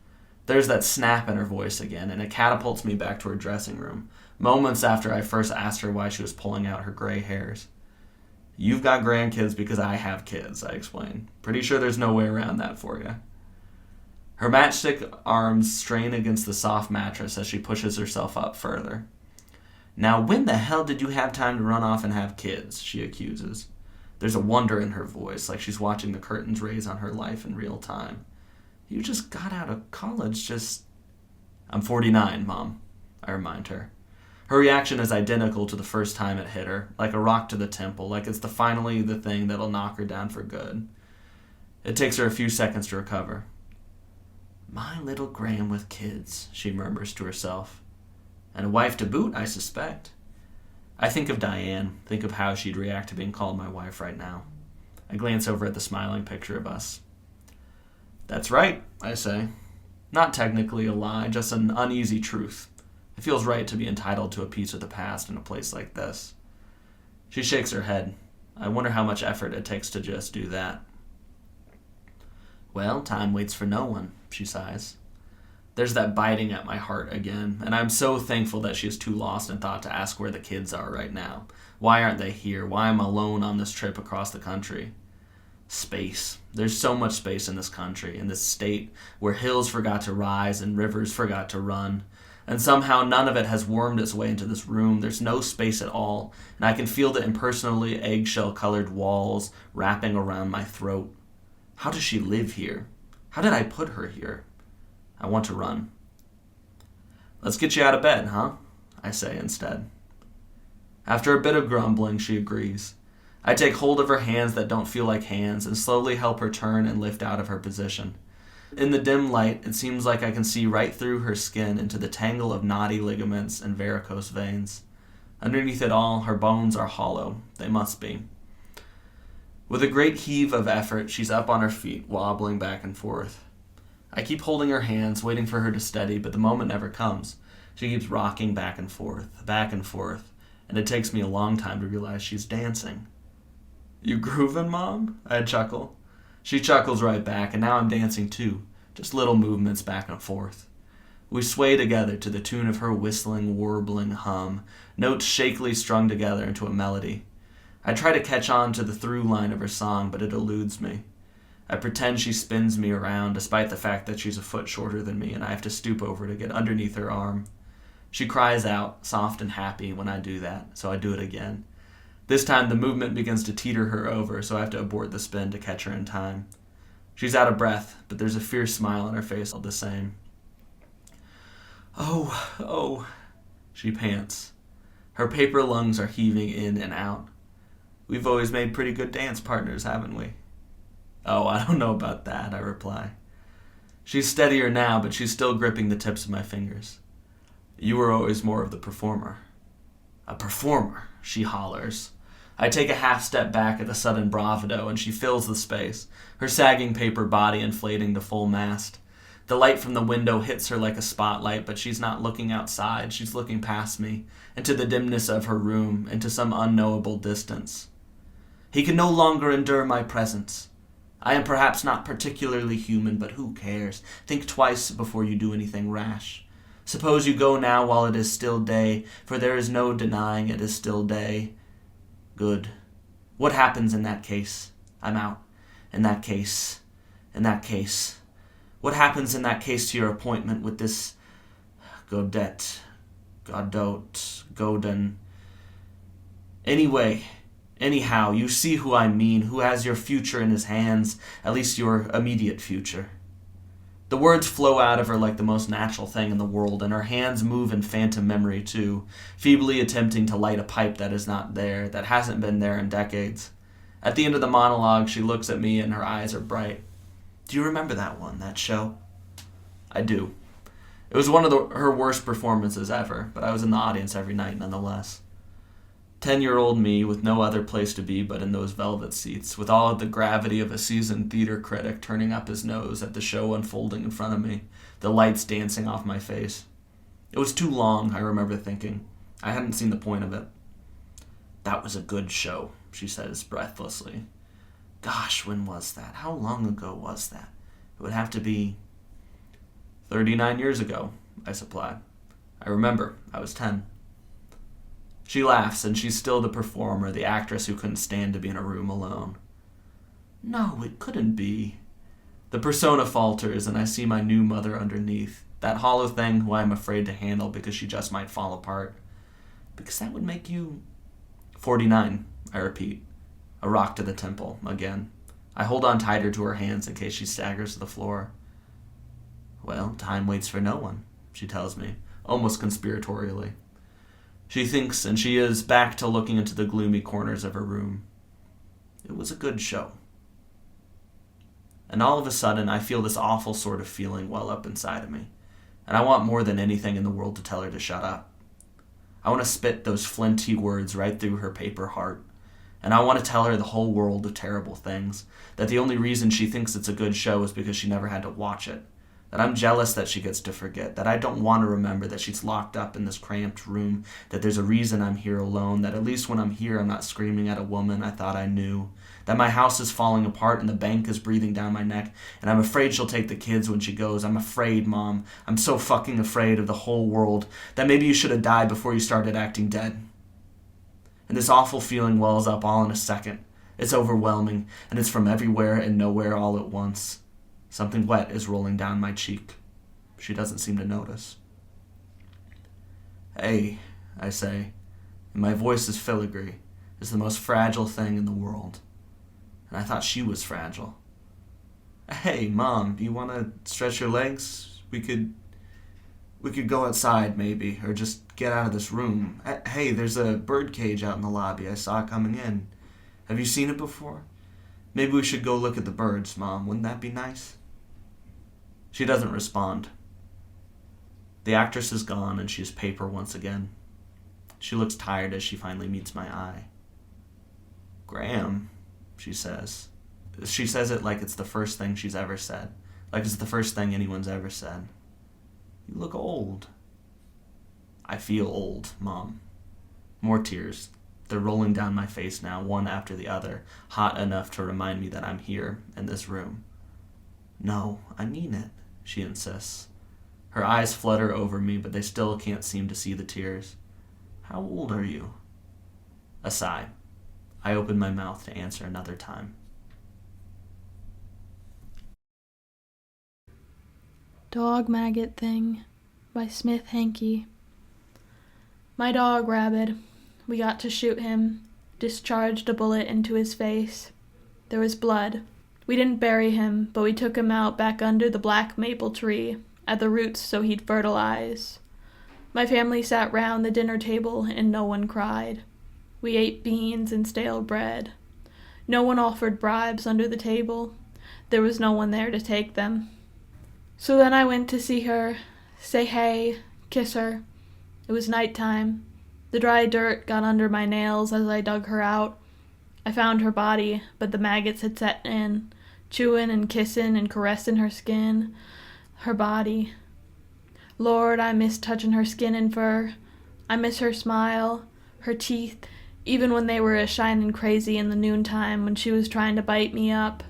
There's that snap in her voice again, and it catapults me back to her dressing room, moments after I first asked her why she was pulling out her gray hairs. "You've got grandkids because I have kids," I explain. "Pretty sure there's no way around that for you." Her matchstick arms strain against the soft mattress as she pushes herself up further. "Now, when the hell did you have time to run off and have kids?" she accuses. There's a wonder in her voice, like she's watching the curtains raise on her life in real time. You just got out of college just... I'm 49, Mom, I remind her. Her reaction is identical to the first time it hit her, like a rock to the temple, like it's finally the thing that'll knock her down for good. It takes her a few seconds to recover. My little Graham with kids, she murmurs to herself. And a wife to boot, I suspect. I think of Diane, think of how she'd react to being called my wife right now. I glance over at the smiling picture of us. That's right, I say. Not technically a lie, just an uneasy truth. It feels right to be entitled to a piece of the past in a place like this. She shakes her head. I wonder how much effort it takes to just do that. Well, time waits for no one, she sighs. There's that biting at my heart again, and I'm so thankful that she is too lost in thought to ask where the kids are right now. Why aren't they here? Why am I alone on this trip across the country? Space. There's so much space in this country, in this state, where hills forgot to rise and rivers forgot to run. And somehow none of it has wormed its way into this room. There's no space at all, and I can feel the impersonally eggshell-colored walls wrapping around my throat. How does she live here? How did I put her here? I want to run. Let's get you out of bed, huh? I say instead. After a bit of grumbling, she agrees. I take hold of her hands that don't feel like hands and slowly help her turn and lift out of her position. In the dim light, it seems like I can see right through her skin into the tangle of knotty ligaments and varicose veins. Underneath it all, her bones are hollow. They must be. With a great heave of effort, she's up on her feet, wobbling back and forth. I keep holding her hands, waiting for her to steady, but the moment never comes. She keeps rocking back and forth, and it takes me a long time to realize she's dancing. You groovin', Mom? I chuckle. She chuckles right back, and now I'm dancing too, just little movements back and forth. We sway together to the tune of her whistling, warbling hum, notes shakily strung together into a melody. I try to catch on to the through line of her song, but it eludes me. I pretend she spins me around, despite the fact that she's a foot shorter than me, and I have to stoop over to get underneath her arm. She cries out, soft and happy, when I do that, so I do it again. This time the movement begins to teeter her over, so I have to abort the spin to catch her in time. She's out of breath, but there's a fierce smile on her face all the same. Oh, she pants. Her paper lungs are heaving in and out. We've always made pretty good dance partners, haven't we? Oh, I don't know about that, I reply. She's steadier now, but she's still gripping the tips of my fingers. You were always more of the performer. A performer, she hollers. I take a half step back at the sudden bravado, and she fills the space, her sagging paper body inflating to full mast. The light from the window hits her like a spotlight, but she's not looking outside. She's looking past me, into the dimness of her room, into some unknowable distance. He can no longer endure my presence. I am perhaps not particularly human, but who cares? Think twice before you do anything rash. Suppose you go now while it is still day, for there is no denying it is still day. Good. What happens in that case? I'm out. In that case. What happens in that case to your appointment with this Godin? Anyhow, you see who I mean, who has your future in his hands, at least your immediate future. The words flow out of her like the most natural thing in the world, and her hands move in phantom memory too, feebly attempting to light a pipe that is not there, that hasn't been there in decades. At the end of the monologue, she looks at me and her eyes are bright. Do you remember that one, that show? I do. It was one of her worst performances ever, but I was in the audience every night nonetheless. 10-year-old me with no other place to be but in those velvet seats, with all of the gravity of a seasoned theater critic turning up his nose at the show unfolding in front of me, the lights dancing off my face. It was too long, I remember thinking. I hadn't seen the point of it. That was a good show, she says breathlessly. Gosh, when was that? How long ago was that? It would have to be 39 years ago, I supplied. I remember, I was 10. She laughs, and she's still the performer, the actress who couldn't stand to be in a room alone. No, it couldn't be. The persona falters, and I see my new mother underneath, that hollow thing who I'm afraid to handle because she just might fall apart. Because that would make you 49, I repeat. A rock to the temple, again. I hold on tighter to her hands in case she staggers to the floor. Well, time waits for no one, she tells me, almost conspiratorially. She thinks, and she is back to looking into the gloomy corners of her room. It was a good show. And all of a sudden, I feel this awful sort of feeling well up inside of me. And I want more than anything in the world to tell her to shut up. I want to spit those flinty words right through her paper heart. And I want to tell her the whole world of terrible things. That the only reason she thinks it's a good show is because she never had to watch it. That I'm jealous that she gets to forget. That I don't want to remember that she's locked up in this cramped room. That there's a reason I'm here alone. That at least when I'm here I'm not screaming at a woman I thought I knew. That my house is falling apart and the bank is breathing down my neck. And I'm afraid she'll take the kids when she goes. I'm afraid, Mom. I'm so fucking afraid of the whole world. That maybe you should have died before you started acting dead. And this awful feeling wells up all in a second. It's overwhelming, and it's from everywhere and nowhere all at once. Something wet is rolling down my cheek. She doesn't seem to notice. Hey, I say, and my voice is filigree. It's the most fragile thing in the world. And I thought she was fragile. Hey, Mom, do you want to stretch your legs? We could go outside, maybe, or just get out of this room. Hey, there's a bird cage out in the lobby. I saw it coming in. Have you seen it before? Maybe we should go look at the birds, Mom. Wouldn't that be nice? She doesn't respond. The actress is gone, and she's paper once again. She looks tired as she finally meets my eye. Graham, she says. She says it like it's the first thing she's ever said. Like it's the first thing anyone's ever said. You look old. I feel old, Mom. More tears. They're rolling down my face now, one after the other, hot enough to remind me that I'm here, in this room. No, I mean it, she insists. Her eyes flutter over me, but they still can't seem to see the tears. How old are you? A sigh. I open my mouth to answer another time. Dog-Maggot-Thing by Smith Henke. My dog, Rabbit. We got to shoot him. Discharged a bullet into his face. There was blood. We didn't bury him, but we took him out back under the black maple tree, at the roots so he'd fertilize. My family sat round the dinner table and no one cried. We ate beans and stale bread. No one offered bribes under the table. There was no one there to take them. So then I went to see her, say hey, kiss her. It was nighttime. The dry dirt got under my nails as I dug her out. I found her body, but the maggots had set in, chewing and kissing and caressing her skin. Her body. Lord, I miss touching her skin and fur. I miss her smile, her teeth, even when they were a-shining crazy in the noontime when she was trying to bite me up.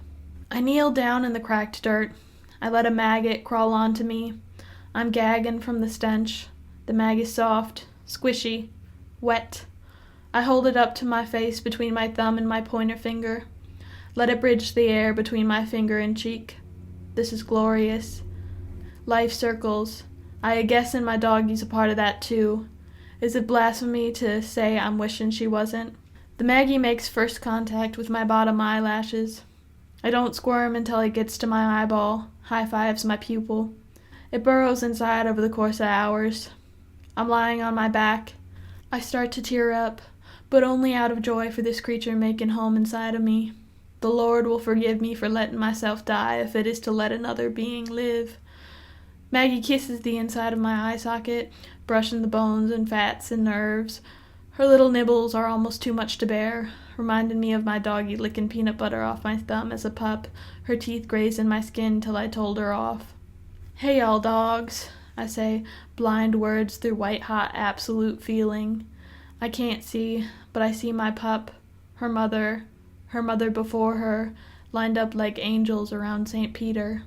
I kneeled down in the cracked dirt. I let a maggot crawl onto me. I'm gagging from the stench. The mag is soft, squishy, wet. I hold it up to my face between my thumb and my pointer finger. Let it bridge the air between my finger and cheek. This is glorious. Life circles. I guessing my doggie's a part of that too. Is it blasphemy to say I'm wishing she wasn't? The Maggie makes first contact with my bottom eyelashes. I don't squirm until it gets to my eyeball, high-fives my pupil. It burrows inside over the course of hours. I'm lying on my back. I start to tear up, but only out of joy for this creature making home inside of me. The Lord will forgive me for letting myself die if it is to let another being live. Maggie kisses the inside of my eye socket, brushing the bones and fats and nerves. Her little nibbles are almost too much to bear, reminding me of my doggie licking peanut butter off my thumb as a pup, her teeth grazing my skin till I told her off. Hey, y'all dogs, I say, blind words through white-hot absolute feeling. I can't see, but I see my pup, her mother before her, lined up like angels around St. Peter.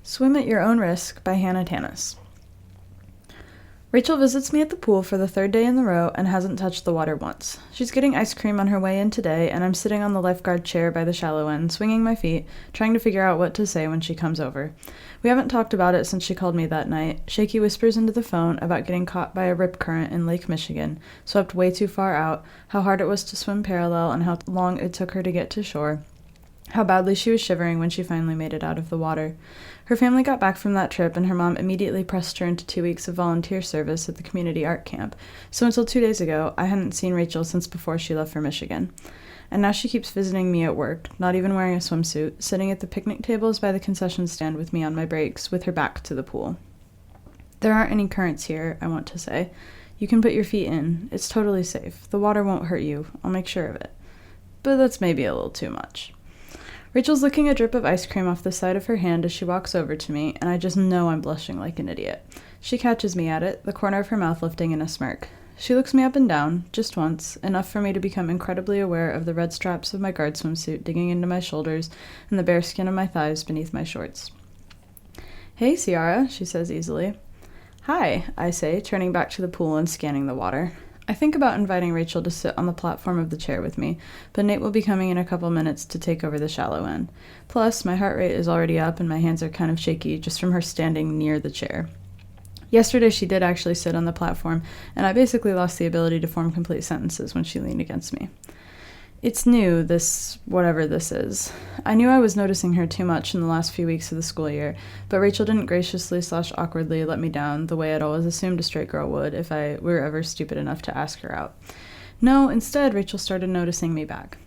Swim at Your Own Risk by Hannah Tannas. Rachel visits me at the pool for the third day in a row and hasn't touched the water once. She's getting ice cream on her way in today, and I'm sitting on the lifeguard chair by the shallow end, swinging my feet, trying to figure out what to say when she comes over. We haven't talked about it since she called me that night. Shaky whispers into the phone about getting caught by a rip current in Lake Michigan, swept way too far out, how hard it was to swim parallel, and how long it took her to get to shore. how badly she was shivering when she finally made it out of the water. Her family got back from that trip, and her mom immediately pressed her into 2 weeks of volunteer service at the community art camp, so until 2 days ago, I hadn't seen Rachel since before she left for Michigan. And now she keeps visiting me at work, not even wearing a swimsuit, sitting at the picnic tables by the concession stand with me on my breaks, with her back to the pool. There aren't any currents here, I want to say. You can put your feet in. It's totally safe. The water won't hurt you. I'll make sure of it. But that's maybe a little too much. Rachel's licking a drip of ice cream off the side of her hand as she walks over to me, and I just know I'm blushing like an idiot. She catches me at it, the corner of her mouth lifting in a smirk. She looks me up and down, just once, enough for me to become incredibly aware of the red straps of my guard swimsuit digging into my shoulders and the bare skin of my thighs beneath my shorts. "Hey, Ciara," she says easily. "Hi," I say, turning back to the pool and scanning the water. I think about inviting Rachel to sit on the platform of the chair with me, but Nate will be coming in a couple minutes to take over the shallow end. Plus, my heart rate is already up and my hands are kind of shaky just from her standing near the chair. Yesterday she did actually sit on the platform, and I basically lost the ability to form complete sentences when she leaned against me. It's new, this whatever this is. I knew I was noticing her too much in the last few weeks of the school year, but Rachel didn't graciously/awkwardly let me down the way I'd always assumed a straight girl would if I were ever stupid enough to ask her out. No, instead Rachel started noticing me back.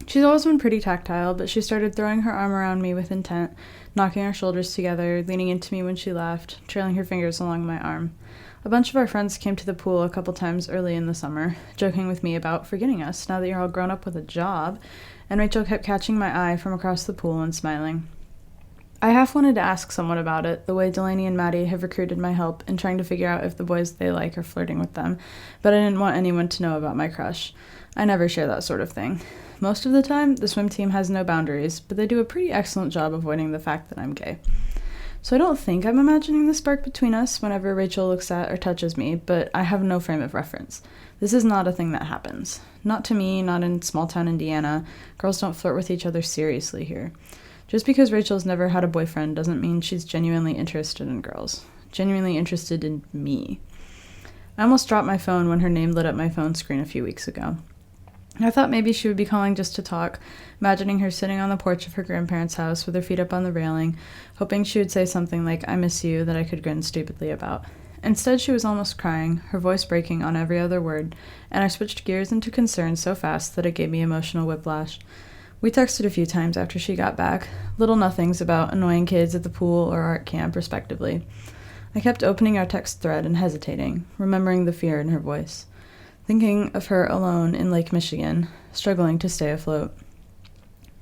She's always been pretty tactile, but she started throwing her arm around me with intent, knocking our shoulders together, leaning into me when she laughed, trailing her fingers along my arm. A bunch of our friends came to the pool a couple times early in the summer, joking with me about forgetting us now that you're all grown up with a job, and Rachel kept catching my eye from across the pool and smiling. I half wanted to ask someone about it, the way Delaney and Maddie have recruited my help in trying to figure out if the boys they like are flirting with them, but I didn't want anyone to know about my crush. I never share that sort of thing. Most of the time, the swim team has no boundaries, but they do a pretty excellent job avoiding the fact that I'm gay. So I don't think I'm imagining the spark between us whenever Rachel looks at or touches me, but I have no frame of reference. This is not a thing that happens. Not to me, not in small-town Indiana. Girls don't flirt with each other seriously here. Just because Rachel's never had a boyfriend doesn't mean she's genuinely interested in girls. Genuinely interested in me. I almost dropped my phone when her name lit up my phone screen a few weeks ago. I thought maybe she would be calling just to talk, imagining her sitting on the porch of her grandparents' house with her feet up on the railing, hoping she would say something like, "I miss you," that I could grin stupidly about. Instead, she was almost crying, her voice breaking on every other word, and I switched gears into concern so fast that it gave me emotional whiplash. We texted a few times after she got back, little nothings about annoying kids at the pool or art camp, respectively. I kept opening our text thread and hesitating, remembering the fear in her voice. Thinking of her alone in Lake Michigan, struggling to stay afloat.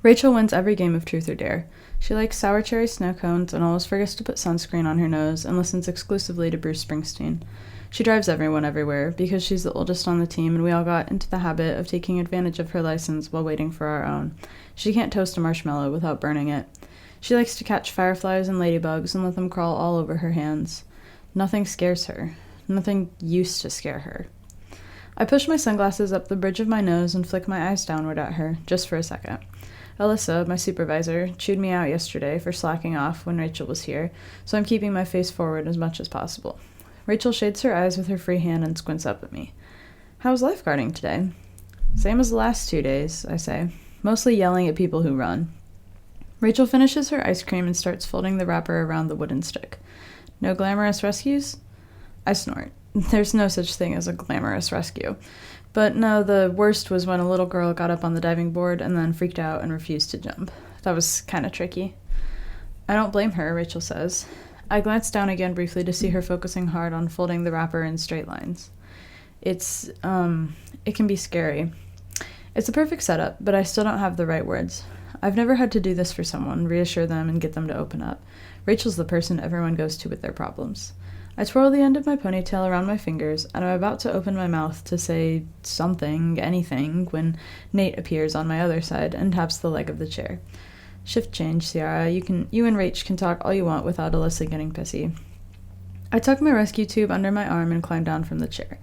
Rachel wins every game of Truth or Dare. She likes sour cherry snow cones and always forgets to put sunscreen on her nose and listens exclusively to Bruce Springsteen. She drives everyone everywhere because she's the oldest on the team and we all got into the habit of taking advantage of her license while waiting for our own. She can't toast a marshmallow without burning it. She likes to catch fireflies and ladybugs and let them crawl all over her hands. Nothing scares her. Nothing used to scare her. I push my sunglasses up the bridge of my nose and flick my eyes downward at her, just for a second. Alyssa, my supervisor, chewed me out yesterday for slacking off when Rachel was here, so I'm keeping my face forward as much as possible. Rachel shades her eyes with her free hand and squints up at me. "How's lifeguarding today?" "Same as the last 2 days," I say, mostly yelling at people who run. Rachel finishes her ice cream and starts folding the wrapper around the wooden stick. "No glamorous rescues?" I snort. There's no such thing as a glamorous rescue. But no, the worst was when a little girl got up on the diving board and then freaked out and refused to jump. That was kind of tricky. "I don't blame her," Rachel says. I glance down again briefly to see her focusing hard on folding the wrapper in straight lines. It can be scary. It's a perfect setup, but I still don't have the right words. I've never had to do this for someone, reassure them and get them to open up. Rachel's the person everyone goes to with their problems. I twirl the end of my ponytail around my fingers, and I'm about to open my mouth to say something, anything, when Nate appears on my other side and taps the leg of the chair. "Shift change, Ciara. You and Rach can talk all you want without Alyssa getting pissy." I tuck my rescue tube under my arm and climb down from the chair.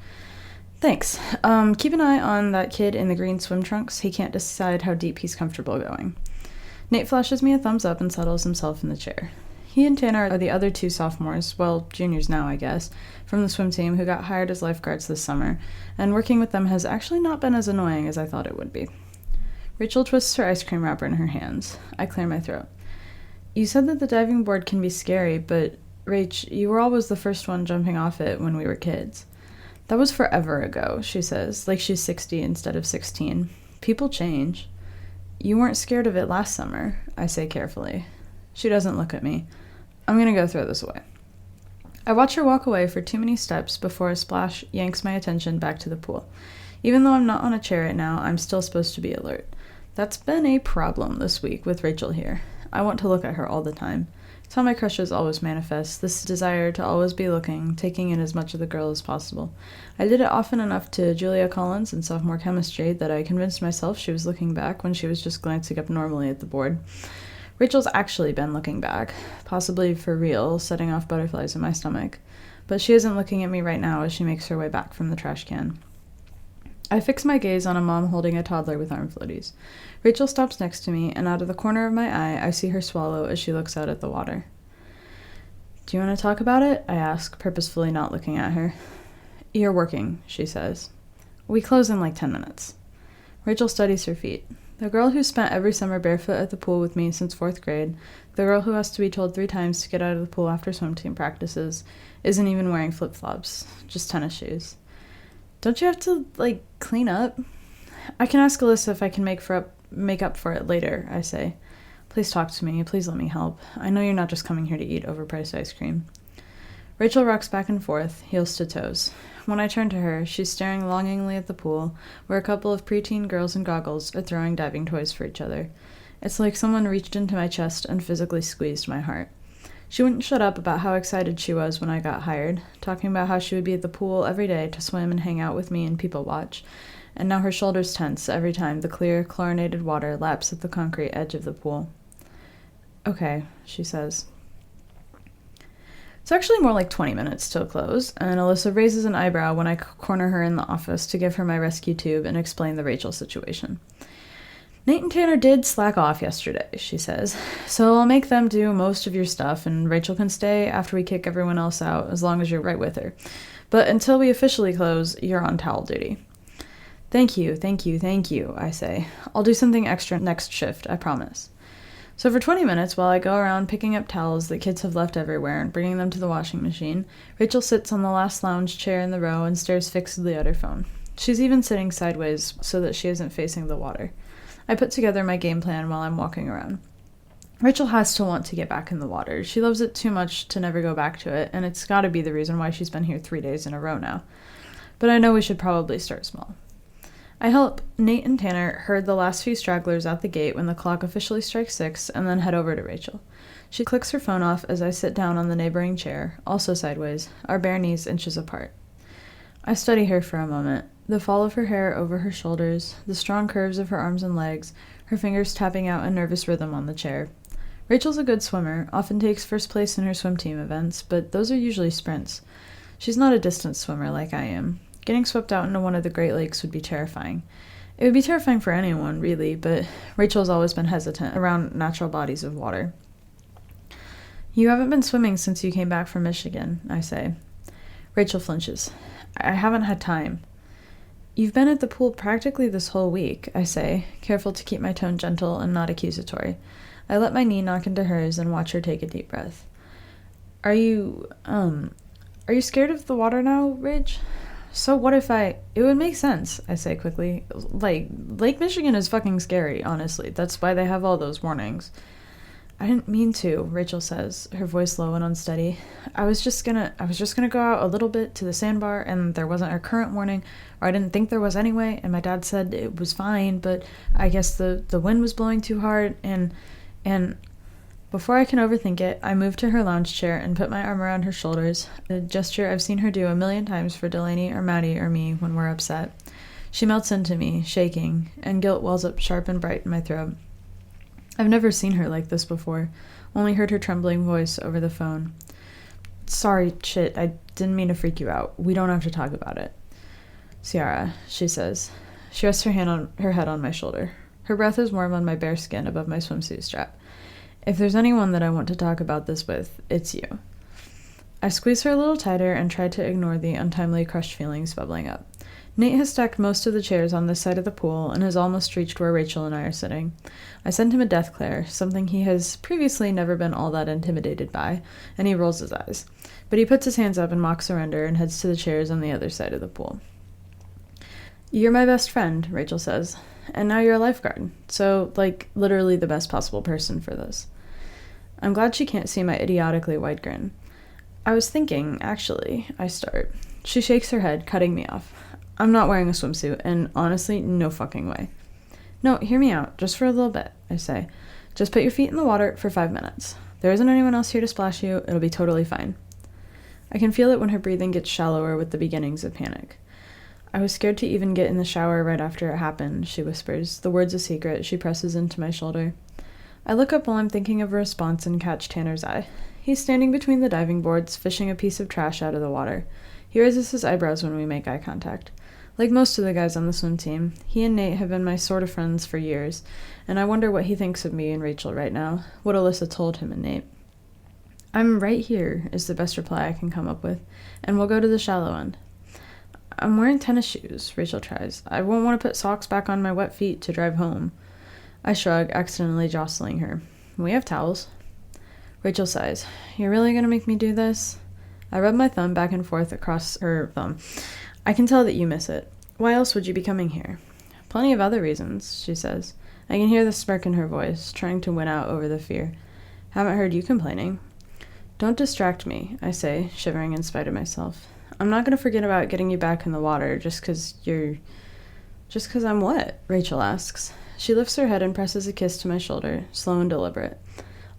"Thanks. Keep an eye on that kid in the green swim trunks. He can't decide how deep he's comfortable going." Nate flashes me a thumbs up and settles himself in the chair. He and Tanner are the other 2 sophomores, well, juniors now, I guess, from the swim team who got hired as lifeguards this summer, and working with them has actually not been as annoying as I thought it would be. Rachel twists her ice cream wrapper in her hands. I clear my throat. You said that the diving board can be scary, but, Rach, you were always the first one jumping off it when we were kids. That was forever ago, she says, like she's 60 instead of 16. People change. You weren't scared of it last summer, I say carefully. She doesn't look at me. I'm gonna go throw this away. I watch her walk away for too many steps before a splash yanks my attention back to the pool. Even though I'm not on a chair right now, I'm still supposed to be alert. That's been a problem this week with Rachel here. I want to look at her all the time. It's how my crushes always manifest, this desire to always be looking, taking in as much of the girl as possible. I did it often enough to Julia Collins in sophomore chemistry that I convinced myself she was looking back when she was just glancing up normally at the board. Rachel's actually been looking back, possibly for real, setting off butterflies in my stomach. But she isn't looking at me right now as she makes her way back from the trash can. I fix my gaze on a mom holding a toddler with arm floaties. Rachel stops next to me, and out of the corner of my eye, I see her swallow as she looks out at the water. Do you want to talk about it? I ask, purposefully not looking at her. You're working, she says. We close in like 10 minutes. Rachel studies her feet. The girl who spent every summer barefoot at the pool with me since 4th grade, the girl who has to be told 3 times to get out of the pool after swim team practices, isn't even wearing flip-flops, just tennis shoes. Don't you have to, clean up? I can ask Alyssa if I can make up for it later, I say. Please talk to me. Please let me help. I know you're not just coming here to eat overpriced ice cream. Rachel rocks back and forth, heels to toes. When I turn to her, she's staring longingly at the pool, where a couple of preteen girls in goggles are throwing diving toys for each other. It's like someone reached into my chest and physically squeezed my heart. She wouldn't shut up about how excited she was when I got hired, talking about how she would be at the pool every day to swim and hang out with me and people watch, and now her shoulders tense every time the clear, chlorinated water laps at the concrete edge of the pool. Okay, she says. It's actually more like 20 minutes till close, and Alyssa raises an eyebrow when I corner her in the office to give her my rescue tube and explain the Rachel situation. Nate and Tanner did slack off yesterday, she says, so I'll make them do most of your stuff, and Rachel can stay after we kick everyone else out, as long as you're right with her. But until we officially close, you're on towel duty. Thank you, I say. I'll do something extra next shift, I promise. So for 20 minutes, while I go around picking up towels that kids have left everywhere and bringing them to the washing machine, Rachel sits on the last lounge chair in the row and stares fixedly at her phone. She's even sitting sideways so that she isn't facing the water. I put together my game plan while I'm walking around. Rachel has to want to get back in the water. She loves it too much to never go back to it, and it's gotta be the reason why she's been here 3 days in a row now. But I know we should probably start small. I help Nate and Tanner herd the last few stragglers out the gate when the clock officially strikes 6, and then head over to Rachel. She clicks her phone off as I sit down on the neighboring chair, also sideways, our bare knees inches apart. I study her for a moment, the fall of her hair over her shoulders, the strong curves of her arms and legs, her fingers tapping out a nervous rhythm on the chair. Rachel's a good swimmer, often takes first place in her swim team events, but those are usually sprints. She's not a distance swimmer like I am. Getting swept out into one of the Great Lakes would be terrifying. It would be terrifying for anyone, really, but Rachel's always been hesitant around natural bodies of water. You haven't been swimming since you came back from Michigan, I say. Rachel flinches. I haven't had time. You've been at the pool practically this whole week, I say, careful to keep my tone gentle and not accusatory. I let my knee knock into hers and watch her take a deep breath. Are you scared of the water now, Rach? So what if it would make sense, I say quickly. Lake Michigan is fucking scary, honestly. That's why they have all those warnings. I didn't mean to, Rachel says, her voice low and unsteady. I was just gonna go out a little bit to the sandbar, and there wasn't a current warning, or I didn't think there was anyway, and my dad said it was fine, but I guess the wind was blowing too hard, and before I can overthink it, I move to her lounge chair and put my arm around her shoulders, a gesture I've seen her do 1,000,000 times for Delaney or Maddie or me when we're upset. She melts into me, shaking, and guilt wells up sharp and bright in my throat. I've never seen her like this before, only heard her trembling voice over the phone. Sorry, shit, I didn't mean to freak you out. We don't have to talk about it. Ciara, she says. She rests her head on my shoulder. Her breath is warm on my bare skin above my swimsuit strap. If there's anyone that I want to talk about this with, it's you. I squeeze her a little tighter and try to ignore the untimely crushed feelings bubbling up. Nate has stacked most of the chairs on this side of the pool and has almost reached where Rachel and I are sitting. I send him a death glare, something he has previously never been all that intimidated by, and he rolls his eyes. But he puts his hands up in mock surrender and heads to the chairs on the other side of the pool. "You're my best friend," Rachel says, "and now you're a lifeguard, so, literally the best possible person for this." I'm glad she can't see my idiotically wide grin. "I was thinking, actually," I start. She shakes her head, cutting me off. "I'm not wearing a swimsuit, and honestly, no fucking way." "No, hear me out, just for a little bit," I say. "Just put your feet in the water for 5 minutes. There isn't anyone else here to splash you, it'll be totally fine." I can feel it when her breathing gets shallower with the beginnings of panic. "I was scared to even get in the shower right after it happened," she whispers, the words a secret. She presses into my shoulder. I look up while I'm thinking of a response and catch Tanner's eye. He's standing between the diving boards, fishing a piece of trash out of the water. He raises his eyebrows when we make eye contact. Like most of the guys on the swim team, he and Nate have been my sort of friends for years, and I wonder what he thinks of me and Rachel right now, what Alyssa told him and Nate. "I'm right here," is the best reply I can come up with, "and we'll go to the shallow end." "I'm wearing tennis shoes," Rachel tries. "I won't want to put socks back on my wet feet to drive home." I shrug, accidentally jostling her. "We have towels." Rachel sighs. "You're really going to make me do this?" I rub my thumb back and forth across her thumb. "I can tell that you miss it. Why else would you be coming here?" "Plenty of other reasons," she says. I can hear the smirk in her voice, trying to win out over the fear. "Haven't heard you complaining." "Don't distract me," I say, shivering in spite of myself. "I'm not going to forget about getting you back in the water just 'cause I'm what?" Rachel asks. She lifts her head and presses a kiss to my shoulder, slow and deliberate.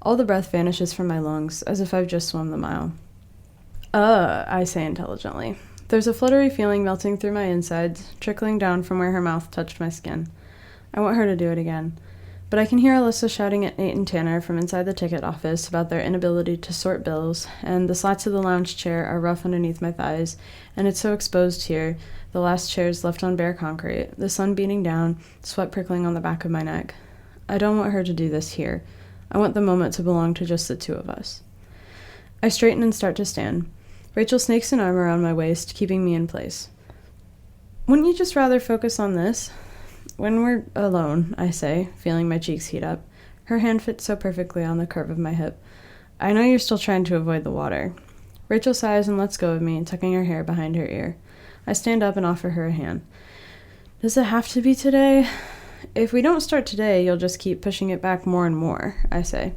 All the breath vanishes from my lungs, as if I've just swum the mile. I say intelligently. There's a fluttery feeling melting through my insides, trickling down from where her mouth touched my skin. I want her to do it again. But I can hear Alyssa shouting at Nate and Tanner from inside the ticket office about their inability to sort bills, and the slats of the lounge chair are rough underneath my thighs, and it's so exposed here, the last chairs left on bare concrete, the sun beating down, sweat prickling on the back of my neck. I don't want her to do this here. I want the moment to belong to just the two of us. I straighten and start to stand. Rachel snakes an arm around my waist, keeping me in place. "Wouldn't you just rather focus on this?" "When we're alone," I say, feeling my cheeks heat up. Her hand fits so perfectly on the curve of my hip. "I know you're still trying to avoid the water." Rachel sighs and lets go of me, tucking her hair behind her ear. I stand up and offer her a hand. "Does it have to be today?" "If we don't start today, you'll just keep pushing it back more and more," I say.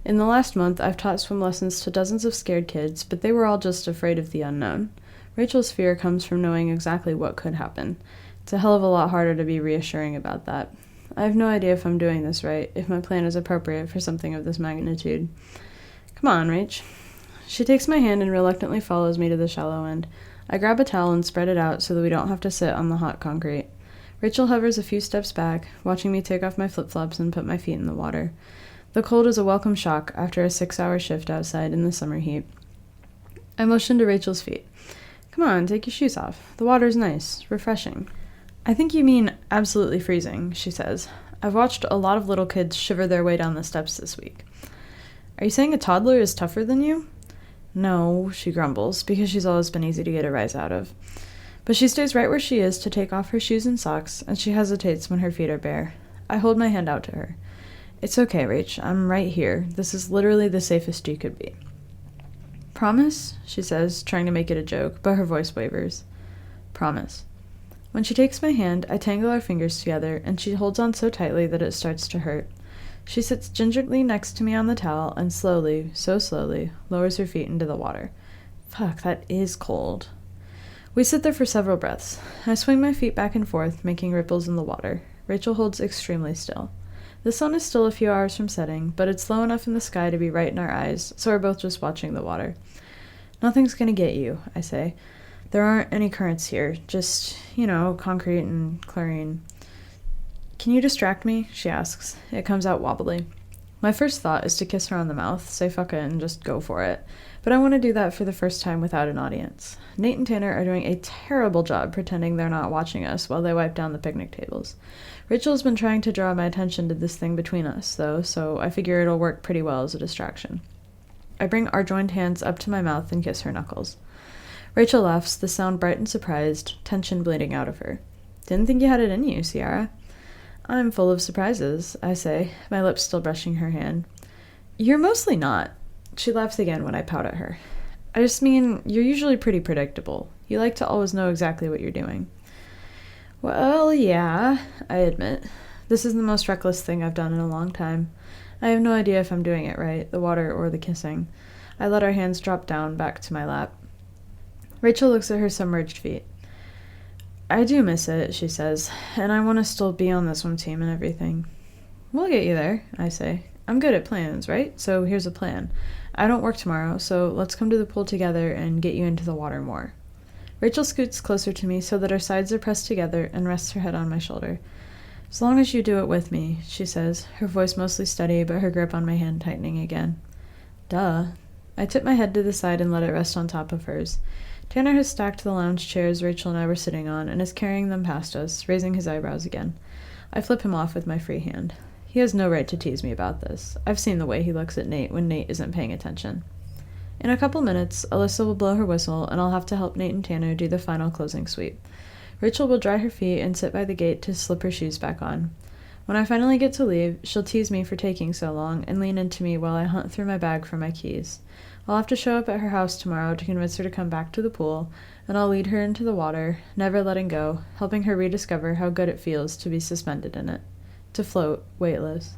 In the last month, I've taught swim lessons to dozens of scared kids, but they were all just afraid of the unknown. Rachel's fear comes from knowing exactly what could happen. It's a hell of a lot harder to be reassuring about that. I have no idea if I'm doing this right, if my plan is appropriate for something of this magnitude. "Come on, Rach." She takes my hand and reluctantly follows me to the shallow end. I grab a towel and spread it out so that we don't have to sit on the hot concrete. Rachel hovers a few steps back, watching me take off my flip-flops and put my feet in the water. The cold is a welcome shock after a 6-hour shift outside in the summer heat. I motion to Rachel's feet. "Come on, take your shoes off. The water's nice, refreshing." "I think you mean absolutely freezing," she says. "I've watched a lot of little kids shiver their way down the steps this week." "Are you saying a toddler is tougher than you?" "No," she grumbles, because she's always been easy to get a rise out of. But she stays right where she is to take off her shoes and socks, and she hesitates when her feet are bare. I hold my hand out to her. "It's okay, Rach. I'm right here. This is literally the safest you could be." "Promise?" she says, trying to make it a joke, but her voice wavers. "Promise." When she takes my hand, I tangle our fingers together, and she holds on so tightly that it starts to hurt. She sits gingerly next to me on the towel and slowly, so slowly, lowers her feet into the water. Fuck, that is cold. We sit there for several breaths. I swing my feet back and forth, making ripples in the water. Rachel holds extremely still. The sun is still a few hours from setting, but it's low enough in the sky to be right in our eyes, so we're both just watching the water. "Nothing's gonna get you," I say. "There aren't any currents here, just, concrete and chlorine." "Can you distract me?" she asks. It comes out wobbly. My first thought is to kiss her on the mouth, say fuck it, and just go for it. But I want to do that for the first time without an audience. Nate and Tanner are doing a terrible job pretending they're not watching us while they wipe down the picnic tables. Rachel has been trying to draw my attention to this thing between us, though, so I figure it'll work pretty well as a distraction. I bring our joined hands up to my mouth and kiss her knuckles. Rachel laughs, the sound bright and surprised, tension bleeding out of her. Didn't think you had it in you, Ciara. I'm full of surprises, I say, my lips still brushing her hand. You're mostly not. She laughs again when I pout at her. I just mean, you're usually pretty predictable. You like to always know exactly what you're doing. Well, yeah, I admit. This is the most reckless thing I've done in a long time. I have no idea if I'm doing it right, the water or the kissing. I let our hands drop down back to my lap. Rachel looks at her submerged feet. I do miss it, she says, and I want to still be on the swim team and everything. We'll get you there, I say. I'm good at plans, right? So here's a plan. I don't work tomorrow, so let's come to the pool together and get you into the water more. Rachel scoots closer to me so that our sides are pressed together and rests her head on my shoulder. As long as you do it with me, she says, her voice mostly steady but her grip on my hand tightening again. Duh. I tip my head to the side and let it rest on top of hers. Tanner has stacked the lounge chairs Rachel and I were sitting on and is carrying them past us, raising his eyebrows again. I flip him off with my free hand. He has no right to tease me about this. I've seen the way he looks at Nate when Nate isn't paying attention. In a couple minutes, Alyssa will blow her whistle, and I'll have to help Nate and Tanner do the final closing sweep. Rachel will dry her feet and sit by the gate to slip her shoes back on. When I finally get to leave, she'll tease me for taking so long and lean into me while I hunt through my bag for my keys. I'll have to show up at her house tomorrow to convince her to come back to the pool, and I'll lead her into the water, never letting go, helping her rediscover how good it feels to be suspended in it, to float, weightless.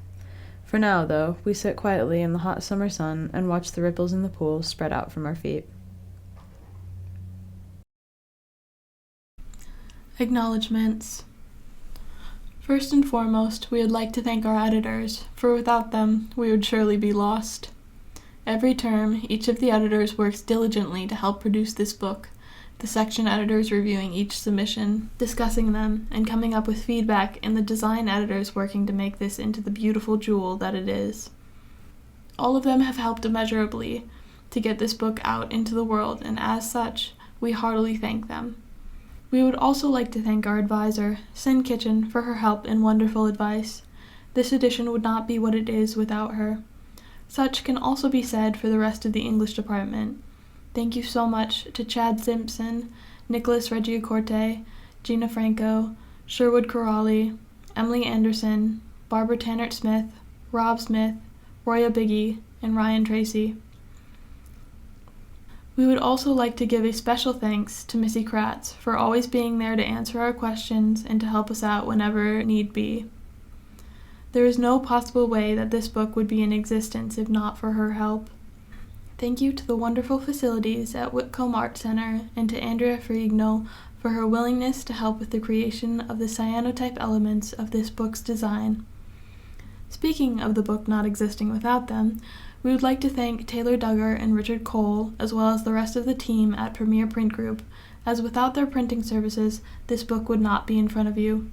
For now, though, we sit quietly in the hot summer sun and watch the ripples in the pool spread out from our feet. Acknowledgments. First and foremost, we would like to thank our editors, for without them, we would surely be lost. Every term, each of the editors works diligently to help produce this book, the section editors reviewing each submission, discussing them, and coming up with feedback, and the design editors working to make this into the beautiful jewel that it is. All of them have helped immeasurably to get this book out into the world, and as such, we heartily thank them. We would also like to thank our advisor, Sin Kitchen, for her help and wonderful advice. This edition would not be what it is without her. Such can also be said for the rest of the English department. Thank you so much to Chad Simpson, Nicholas Reggiacorte, Gina Franco, Sherwood Corrali, Emily Anderson, Barbara Tannert-Smith, Rob Smith, Roya Biggie, and Ryan Tracy. We would also like to give a special thanks to Missy Kratz for always being there to answer our questions and to help us out whenever need be. There is no possible way that this book would be in existence if not for her help. Thank you to the wonderful facilities at Whitcomb Art Center and to Andrea Ferrigno for her willingness to help with the creation of the cyanotype elements of this book's design. Speaking of the book not existing without them, we would like to thank Taylor Duggar and Richard Cole, as well as the rest of the team at Premier Print Group, as without their printing services, this book would not be in front of you.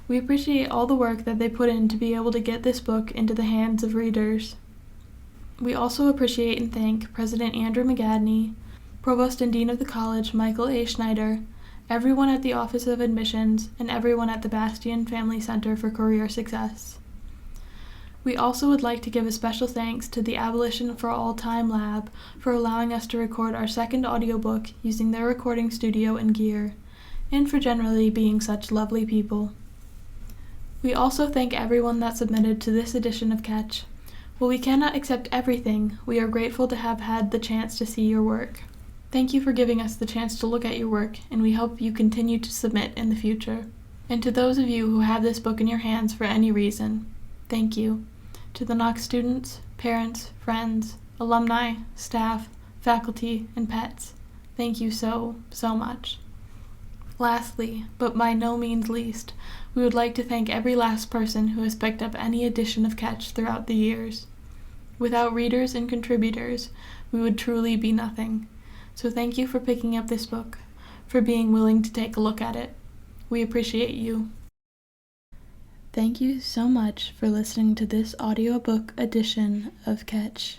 We appreciate all the work that they put in to be able to get this book into the hands of readers. We also appreciate and thank President Andrew McGadney, Provost and Dean of the College Michael A. Schneider, everyone at the Office of Admissions, and everyone at the Bastian Family Center for Career Success. We also would like to give a special thanks to the Abolition for All Time Lab for allowing us to record our second audiobook using their recording studio and gear, and for generally being such lovely people. We also thank everyone that submitted to this edition of Catch. While we cannot accept everything, we are grateful to have had the chance to see your work. Thank you for giving us the chance to look at your work, and we hope you continue to submit in the future. And to those of you who have this book in your hands for any reason, thank you. To the Knox students, parents, friends, alumni, staff, faculty, and pets, thank you so, so much. Lastly, but by no means least, we would like to thank every last person who has picked up any edition of Catch throughout the years. Without readers and contributors, we would truly be nothing. So thank you for picking up this book, for being willing to take a look at it. We appreciate you. Thank you so much for listening to this audiobook edition of Catch.